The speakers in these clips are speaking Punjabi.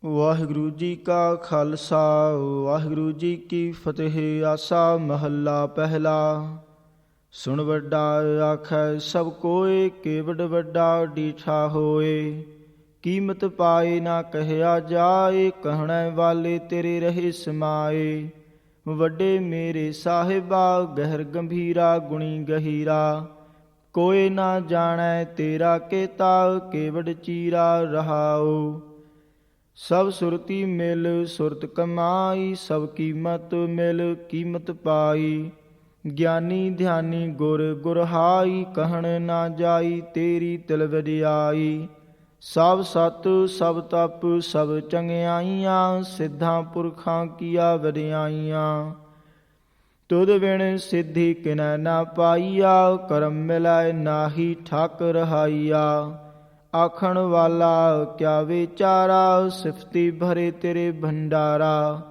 ਵਾਹਿਗੁਰੂ ਜੀ ਕਾ ਖਾਲਸਾ ਵਾਹਿਗੁਰੂ ਜੀ ਕੀ ਫਤਿਹ। ਆਸਾ ਮਹੱਲਾ ਪਹਿਲਾ। ਸੁਣ ਵੱਡਾ ਆਖੈ ਸਭ ਕੋਇ, ਕੇਵਡ ਵੱਡਾ ਡੀਠਾ ਹੋਏ। ਕੀਮਤ ਪਾਏ ਨਾ ਕਹਿਆ ਜਾਏ, ਕਹਿਣੇ ਵਾਲੇ ਤੇਰੇ ਰਹੇ ਸਮਾਏ। ਵੱਡੇ ਮੇਰੇ ਸਾਹਿਬਾ, ਗਹਿਰ ਗੰਭੀਰਾ ਗੁਣੀ ਗਹੀਰਾ। ਕੋਇ ਨਾ ਜਾਣੈ ਤੇਰਾ ਕੇਤਾ, ਕੇਵਡ ਚੀਰਾ ਰਹਾਉ। ਸਭ ਸੁਰਤੀ ਮਿਲ ਸੁਰਤ ਕਮਾਈ, ਸਭ ਕੀਮਤ ਮਿਲ ਕੀਮਤ ਪਾਈ। ਗਿਆਨੀ ਧਿਆਨੀ ਗੁਰ ਗੁਰਹਾਈ, ਕਹਿਣ ਨਾ ਜਾਈ ਤੇਰੀ ਤਿਲ ਵਡਿਆਈ। ਸਭ ਸਤ ਸਭ ਤਪ ਸਭ ਚੰਗਿਆਈਆਂ, ਸਿੱਧਾਂ ਪੁਰਖਾਂ ਕੀਆ ਵਡਿਆਈਆਂ। ਤੁਧ ਬਿਨ ਸਿੱਧੀ ਕਿਨੈ ਨਾ ਪਾਈਆ, ਕਰਮ ਮਿਲੈ ਨਾਹੀ ਠਾਕ ਰਹਾਈਆ। ਆਖਣ ਵਾਲਾ ਕਿਆ ਵਿਚਾਰਾ, ਸਿਫਤੀ ਭਰੇ ਤੇਰੇ ਭੰਡਾਰਾ।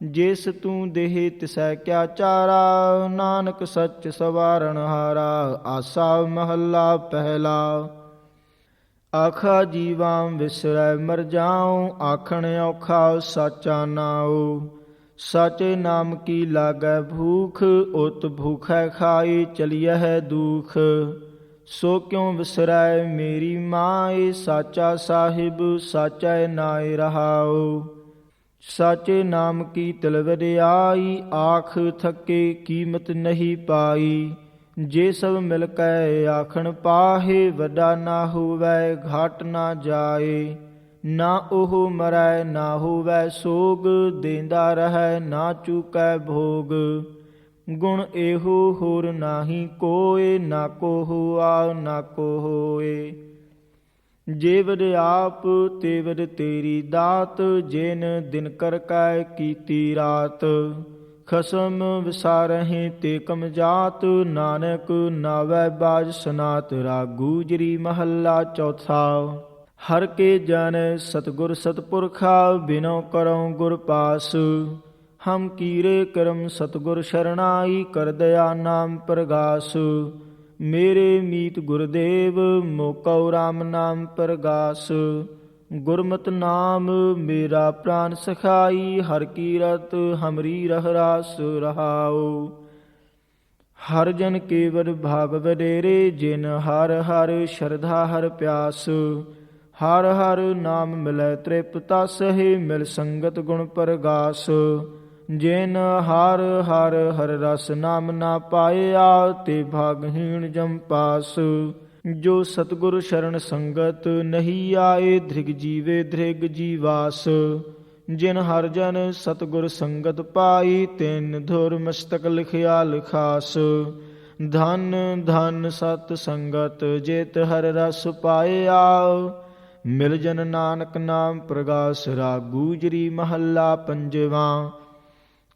ਜਿਸ ਤੂੰ ਦੇਹ ਤਿਸੈ ਕਿਆ ਚਾਰਾ, ਨਾਨਕ ਸੱਚ ਸਵਾਰਣ ਹਾਰਾ। ਆਸਾ ਮਹੱਲਾ ਪਹਿਲਾ। ਆਖਾ ਜੀਵਾਂ ਵਿਸਰੈ ਮਰ ਜਾਉ, ਆਖਣ ਔਖਾ ਸਾਚਾ ਨਾਉ। ਸਾਚੇ ਨਾਮ ਕੀ ਲਾਗੈ ਭੂਖ, ਉਤ ਭੂਖੈ ਖਾਏ ਚਲੀਐ ਦੁਖ। ਸੋ ਕਿਉ ਵਿਸਰੈ ਮੇਰੀ ਮਾਏ, ਸਾਚਾ ਸਾਹਿਬ ਸਾਚੈ ਨਾਇ ਰਹਾਉ। ਸਾਚੇ ਨਾਮ ਕੀ ਤਿਲ ਵਡਿਆਈ, ਆਖ ਥਕੇ ਕੀਮਤ ਨਹੀਂ ਪਾਈ। ਜੇ ਸਭ ਮਿਲ ਕੈ ਆਖਣ ਪਾਹੇ, ਵੱਡਾ ਨਾ ਹੋਵੈ ਘਾਟ ਨਾ ਜਾਏ। ਨਾ ਉਹ ਮਰੈ ਨਾ ਹੋਵੈ ਸੋਗ, ਦੇਂਦਾ ਰਹੈ ਨਾ ਚੂਕੈ ਭੋਗ। ਗੁਣ ਇਹੋ ਹੋਰ ਨਾਹੀ ਕੋਇ, ਨਾ ਕੋ ਹੁਆ ਨਾ ਕੋ ਹੋਏ। ਜੇ ਵਡ ਆਪ ਤੇ ਵਡ ਤੇਰੀ ਦਾਤ, ਜਿਨ ਦਿਨ ਕਰ ਕੈ ਕੀਤੀ ਰਾਤ। ਖਸਮ ਵਿਸਾਰਹਿ ਤੇ ਕਮ ਜਾਤ, ਨਾਨਕ ਨਾਵੈ ਬਾਜ ਸਨਾਤ। ਰਾਗ ਗੂਜਰੀ ਮਹੱਲਾ ਚੌਥਾ। ਹਰ ਕੇ ਜਨ ਸਤਿਗੁਰ ਸਤਿਪੁਰਖਾ, ਬਿਨੋ ਕਰਉ ਗੁਰ ਪਾਸ। ਹਮ ਕੀਰੇ ਕਰਮ ਸਤਿਗੁਰ ਸ਼ਰਣਾਈ, ਕਰ ਦਇਆ ਨਾਮ ਪ੍ਰਗਾਸ। ਮੇਰੇ ਮੀਤ ਗੁਰਦੇਵ, ਮੋਕਉ ਰਾਮ ਨਾਮ ਪ੍ਰਗਾਸ। ਗੁਰਮਤਿ ਨਾਮ ਮੇਰਾ ਪ੍ਰਾਨ ਸਖਾਈ, ਹਰ ਕੀਰਤ ਹਮਰੀ ਰਹਿ ਰਾਸ ਰਹਾਉ। ਹਰ ਜਨ ਕੇਵਲ ਭਾਗ ਵਡੇਰੇ, ਜਿਨ ਹਰ ਹਰ ਸ਼ਰਧਾ ਹਰ ਪਿਆਸ। ਹਰ ਹਰ ਨਾਮ ਮਿਲੈ ਤ੍ਰਿਪਤਾ ਸਹੇ, ਮਿਲ ਸੰਗਤ ਗੁਣ ਪ੍ਰਗਾਸ। ਜਿਨ ਹਰ ਹਰ ਹਰ ਰਸ ਨਾਮ ਨਾ ਪਾਇਆ, ਤੇ ਭਾਗਹੀਣ ਜਮ ਪਾਸ। ਜੋ ਸਤਿਗੁਰ ਸ਼ਰਨ ਸੰਗਤ ਨਹੀਂ ਆਏ, ਧ੍ਰਿਗ ਜੀਵੇ ਧ੍ਰਿਗ ਜੀਵਾਸ। ਜਿਨ ਹਰ ਜਨ ਸਤਿਗੁਰ ਸੰਗਤ ਪਾਈ, ਤਿਨ ਧੁਰ ਮਸਤਕ ਲਿਖਿਆ ਲਿਖਾਸ। ਧਨ ਧਨ ਸਤ ਸੰਗਤ, ਜੇਤ ਹਰ ਰਸ ਪਾਇਆ। ਮਿਲ ਜਨ ਨਾਨਕ ਨਾਮ ਪ੍ਰਗਾਸ। ਰਾਗ ਗੂਜਰੀ ਮਹੱਲਾ ਪੰਜਵਾਂ।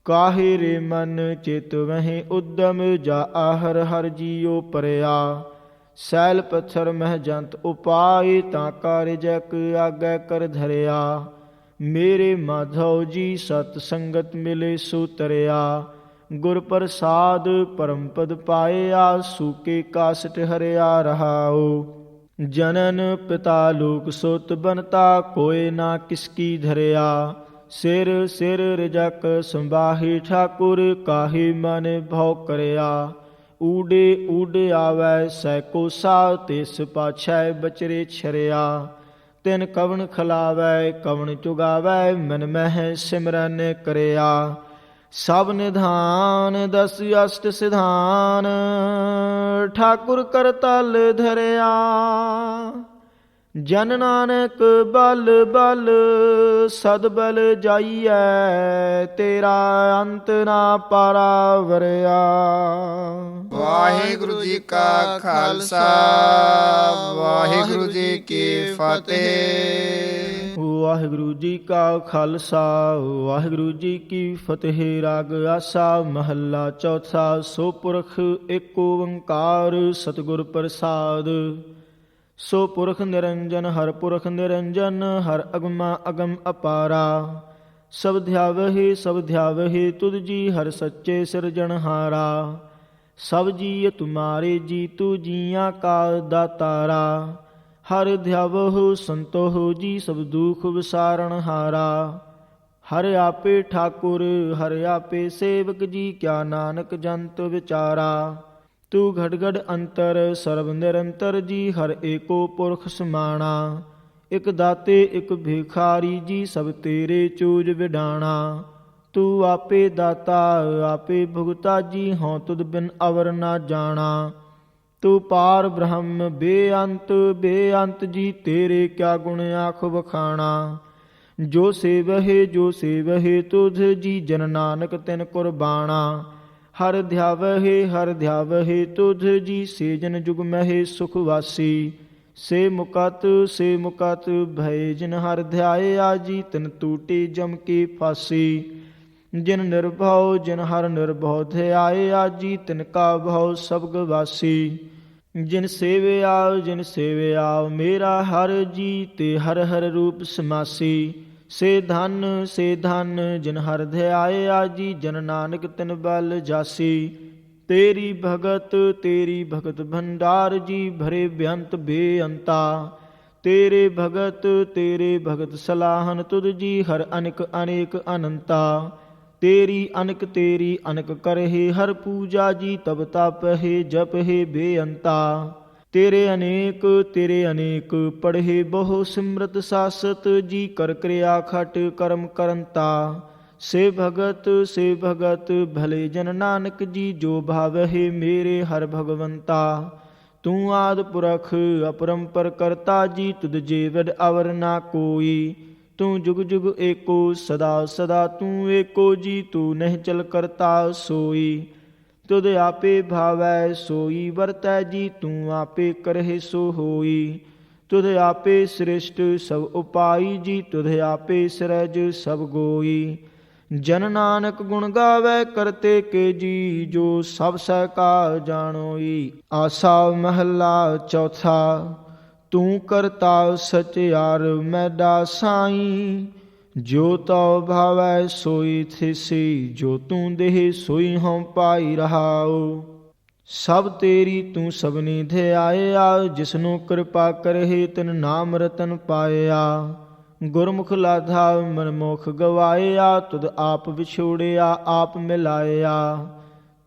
ਕਾਹੇ ਰੇ ਮਨ ਚਿਤ ਵਹਿ ਉਦਮ, ਜਾ ਹਰ ਹਰ ਜੀਉ ਪਰਿਆ। ਸੈਲ ਪੱਥਰ ਮਹਿ ਜੰਤ ਉਪਾਏ, ਤਾਂ ਕਾ ਜਕ ਆਗੈ ਕਰ ਧਰਿਆ। ਮੇਰੇ ਮਾਧਵ ਜੀ ਸਤ ਸੰਗਤ ਮਿਲੇ ਸੋ ਤਰਿਆ। ਗੁਰ ਪ੍ਰਸਾਦ ਪਰਮ ਪਦ ਪਾਇਆ, ਸੂਕੇ ਕਾਸਟ ਹਰਿਆ ਰਹਾਉ। ਜਨਨ ਪਿਤਾ ਲੋਕ ਸੁਤ ਬਨਤਾ, ਕੋਇ ਨਾ ਕਿਸ ਕੀ ਧਰਿਆ। ਸਿਰ ਸਿਰ ਰਜਕ ਸੰਬਾਹੀ ਠਾਕੁਰ, ਕਾਹੇ ਮਨ ਭਉ ਕਰਿਆ। ਊਡੇ ਊਡ ਆਵੈ ਸੈ ਕੋਸਾ, ਤਿਸ ਪਾਛੈ ਬਚਰੇ ਛਰਿਆ। ਤਿਨ ਕਵਣ ਖਲਾਵੈ ਕਵਣ ਚੁਗਾਵੈ, ਮਨ ਮਹਿ ਸਿਮਰਨ ਕਰਿਆ। ਸਭ ਨਿਧਾਨ ਦਸ ਅਸ਼ਟ ਸਿਧਾਨ, ਠਾਕੁਰ ਕਰ ਤਲ ਧਰਿਆ। ਜਨ ਨਾਨਕ ਬਲ ਬਲ ਸਦ ਬਲ ਜਾਈਐ, ਤੇਰਾ ਅੰਤ ਨਾ ਪਾਰਾ ਵਰਿਆ। ਵਾਹਿਗੁਰੂ ਜੀ ਕਾ ਖਾਲਸਾ, ਵਾਹਿਗੁਰੂ ਜੀ ਕੀ ਫਤਿਹ। ਵਾਹਿਗੁਰੂ ਜੀ ਕਾ ਖਾਲਸਾ ਵਾਹਿਗੁਰੂ ਜੀ ਕੀ ਫਤਿਹ। ਰਾਗ ਆਸਾ ਮਹੱਲਾ ਚੌਥਾ। ਸੋ ਪੁਰਖ ਏਕ ਓੰਕਾਰ, ਸਤਿਗੁਰ ਪ੍ਰਸਾਦ। ਸੋ ਪੁਰਖ ਨਿਰੰਜਨ ਹਰ ਪੁਰਖ ਨਿਰੰਜਨ, ਹਰ ਅਗਮਾ ਅਗਮ ਅਪਾਰਾ। ਸਭ ਧਿਆਵਹਿ ਤੁਧ ਜੀ, ਹਰ ਸੱਚੇ ਸਿਰਜਣਹਾਰਾ। ਸਭ ਜੀਅ ਤੁਮਾਰੇ ਜੀ, ਤੂ ਜੀਆਂ ਕਾ ਦਾਤਾਰਾ। ਹਰਿ ਧਿਆਵਹੁ ਸੰਤੋਖੁ ਜੀ ਸਭ ਦੁਖ ਵਿਸਾਰਣ ਹਾਰਾ। ਹਰਿ ਆਪੇ ਠਾਕੁਰ ਹਰਿ ਆਪੇ ਸੇਵਕ ਜੀ, ਕਿਆ ਨਾਨਕ ਜੰਤ ਵਿਚਾਰਾ। ਤੂੰ ਘੜ ਘੜ ਅੰਤਰ ਸਰਬ ਨਿਰੰਤਰ ਜੀ, ਹਰਿ ਏਕੋ ਪੁਰਖ ਸਮਾਣਾ। ਇਕ ਦਾਤੇ ਇਕ ਭਿਖਾਰੀ ਜੀ, ਸਭ ਤੇਰੇ ਚੂਜ ਵਿਡਾਣਾ। ਤੂੰ ਆਪੇ ਦਾਤਾ ਆਪੇ ਭੁਗਤਾ ਜੀ, ਹਉ ਤੁਧ ਬਿਨ ਅਵਰ ਨਾ ਜਾਣਾ। ਤੂੰ ਪਾਰ ਬ੍ਰਹਮ ਬੇਅੰਤ ਜੀ, ਤੇਰੇ ਕਿਆ ਗੁਣ ਆਖ ਵਖਾਣਾ। ਜੋ ਸੇਵਹਿ ਤੁਧ ਜੀ, ਜਨ ਨਾਨਕ ਤਿਨ ਕੁਰਬਾਣਾ। ਹਰਿ ਧਿਆਵਹਿ ਤੁਧ ਜੀ, ਸੇ ਜਨ ਜੁਗ ਮਹਿ ਸੁਖ ਵਾਸੀ। ਸੇ ਮੁਕਤ ਭਏ ਜਿਨ ਹਰਿ ਧਿਆਇਆ ਜੀ, ਤਿਨ ਟੂਟੀ ਜਮ ਕੀ ਫਾਸੀ। ਜਿਨ ਹਰਿ ਨਿਰਭਉ ਧਿਆਇਆ ਜੀ, ਤਿਨ ਕਾ ਭਉ ਸਭ ਗਵਾਸੀ। ਜਿਨ ਸੇਵਿਆ ਮੇਰਾ ਹਰਿ ਜੀ, ਤੇ ਹਰਿ ਹਰਿ ਰੂਪ ਸਮਾਸੀ। ਸੇ ਧਨ ਜਿਨ ਹਰਿ ਧਿਆਇਆ ਜੀ, ਜਨ ਨਾਨਕ ਤਿਨ ਬਲ ਜਾਸੀ। ਤੇਰੀ ਭਗਤ ਭੰਡਾਰ ਜੀ, ਭਰੇ ਬੇਅੰਤ ਬੇਅੰਤਾ। ਤੇਰੇ ਭਗਤ ਸਲਾਹਨ ਤੁਧ ਜੀ, ਹਰਿ ਅਨੇਕ ਅਨੰਤਾ। ਤੇਰੀ ਅਨਕ ਕਰਹਿ ਹਰ ਪੂਜਾ ਜੀ, ਤਬ ਤਪਹਿ ਜਪਹਿ ਬੇਅੰਤਾ। ਤੇਰੇ ਅਨੇਕ ਪੜਹਿ ਬਹੁ ਸਿਮਰਤ ਸਾਸਤ ਜੀ, ਕਰ ਕਿਰਿਆ ਖਟ ਕਰਮ ਕਰੰਤਾ। ਸੇ ਭਗਤ ਭਲੇ ਜਨ ਨਾਨਕ ਜੀ, ਜੋ ਭਾਵਹਿ ਮੇਰੇ ਹਰਿ ਭਗਵੰਤਾ। ਤੂੰ ਆਦਿ ਪੁਰਖ ਅਪਰੰਪਰ ਕਰਤਾ ਜੀ, ਤੁਧ ਜੇ ਵਿਦ ਅਵਰ ਨਾ ਕੋਈ। ਤੂੰ ਜੁਗ ਜੁਗ ਏਕੋ ਸਦਾ ਤੂੰ ਏਕੋ ਜੀ, ਤੂੰ ਨਹੀਂ ਚਲ ਕਰਤਾ ਸੋਈ। ਤੁਧ ਆਪੇ ਭਾਵੈ ਸੋਈ ਵਰਤੈ ਜੀ, ਤੂੰ ਆਪੇ ਕਰਹਿ ਸੋ ਹੋਈ। ਤੁਧ ਆਪੇ ਸ੍ਰਿਸ਼ਟ ਸਭ ਉਪਾਈ ਜੀ, ਤੁਧ ਆਪੇ ਸਿਰਜ ਸਭ ਗੋਈ। ਜਨ ਨਾਨਕ ਗੁਣ ਗਾਵੈ ਕਰਤੇ ਕੇ ਜੀ, ਜੋ ਸਭ ਸਹਿ ਕਾ ਜਾਣੋਈ। ਆਸਾ ਮਹੱਲਾ ਚੌਥਾ। ਤੂੰ ਕਰਤਾ ਸਚਿਆਰ ਮੈਡਾ ਸਾਈ, ਜੋ ਤਉ ਭਾਵੈ ਸੋਈ ਥਿਸੀ। ਜੋ ਤੂੰ ਦੇਹ ਸੋਈ ਹਉ ਪਾਈ ਰਹਾਉ। ਸਭ ਤੇਰੀ ਤੂੰ ਸਭਨੀ ਧਿਆਇਆ, ਜਿਸਨੂੰ ਕਿਰਪਾ ਕਰਹਿ ਤਿਨ ਨਾਮ ਰਤਨ ਪਾਇਆ। ਗੁਰਮੁਖ ਲਾਧਾ ਮਨਮੁਖ ਗਵਾਇਆ, ਤੁਧ ਆਪ ਵਿਛੋੜਿਆ ਆਪ ਮਿਲਾਇਆ।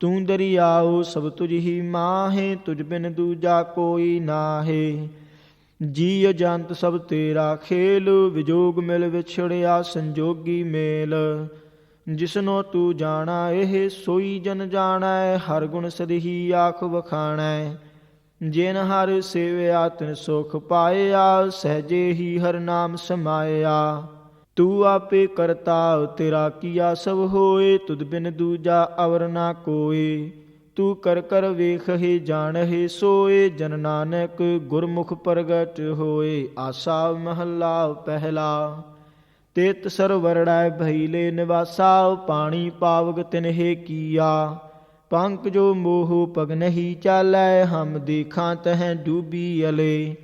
ਤੂੰ ਦਰਿਆਉ ਸਭ ਤੁਝ ਹੀ ਮਾਹੇ, ਤੁਝ ਬਿਨ ਦੂਜਾ ਕੋਈ ਨਾਹੇ। ਜੀ ਅਜੰਤ ਸਭ ਤੇਰਾ ਖੇਲ, ਵਿਜੋਗ ਮਿਲ ਵਿਛੜਿਆ ਸੰਜੋਗੀ ਮੇਲ। ਜਿਸਨੋ ਤੂੰ ਜਾਣਾ ਇਹ ਸੋਈ ਜਨ ਜਾਣੈ, ਹਰ ਗੁਣ ਸਦਹੀ ਆਖ ਵਖਾਣੈ। ਜਿਨ ਹਰਿ ਸੇਵਿਆ ਤਿਨ ਸੁਖ ਪਾਇਆ, ਸਹਜੇ ਹੀ ਹਰਿ ਨਾਮ ਸਮਾਇਆ। ਤੂੰ ਆਪੇ ਕਰਤਾ ਤੇਰਾ ਕੀਆ ਸਭ ਹੋਏ, ਤੁਧ ਬਿਨ ਦੂਜਾ ਅਵਰ ਨਾ ਕੋਇ। ਤੂੰ ਕਰ ਵੇਖਹਿ ਜਾਣਹਿ ਸੋਏ, ਜਨ ਨਾਨਕ ਗੁਰਮੁਖ ਪ੍ਰਗਟ ਹੋਏ। ਆਸਾ ਮਹੱਲਾ ਪਹਿਲਾ। ਤਿਤ ਸਰਵਰੜੈ ਭਈਲੇ ਨਿਵਾਸਾ, ਪਾਣੀ ਪਾਵਗ ਤਿਨਹਿ ਕੀਆ। ਪੰਕ ਜੋ ਮੋਹ ਪਗ ਨਹੀਂ ਚਾਲੈ, ਹਮ ਦੇਖਾਂ ਤਹਿ ਡੂਬੀ ਅਲੇ।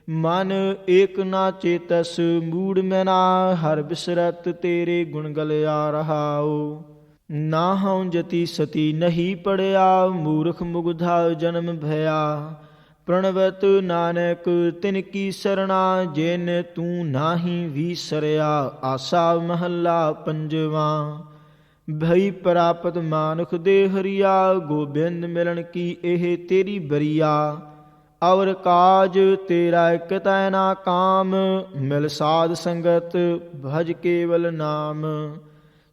ਮਨ ਏਕ ਨਾ ਚੇਤਸ ਮੂੜ ਮੈਨਾ, ਹਰ ਬਿਸਰਤ ਤੇਰੇ ਗੁਣ ਗਲਿਆ ਰਹਾਉ। ਨਾ ਹਉ ਜਤੀ ਸਤੀ ਨਹੀਂ ਪੜਿਆ, ਮੂਰਖ ਮੁਗਧਾ ਜਨਮ ਭਇਆ। ਪ੍ਰਣਵਤ ਨਾਨਕ ਤਿਨ ਕੀ ਸਰਣਾ, ਜਿਨ ਤੂੰ ਨਾਹੀ ਵੀਸਰਿਆ। ਆਸਾ ਮਹੱਲਾ ਪੰਜਵਾਂ। ਭਈ ਪ੍ਰਾਪਤ ਮਾਨੁਖ ਦੇ ਹਰੀਆ, ਗੋਬਿੰਦ ਮਿਲਣ ਕੀ ਇਹ ਤੇਰੀ ਬਰੀਆ। ਅਵਰ ਕਾਜ ਤੇਰਾ ਇਕ ਤੈ ਨਾ ਕਾਮ, ਮਿਲ ਸਾਧ ਸੰਗਤ ਭਜ ਕੇਵਲ ਨਾਮ।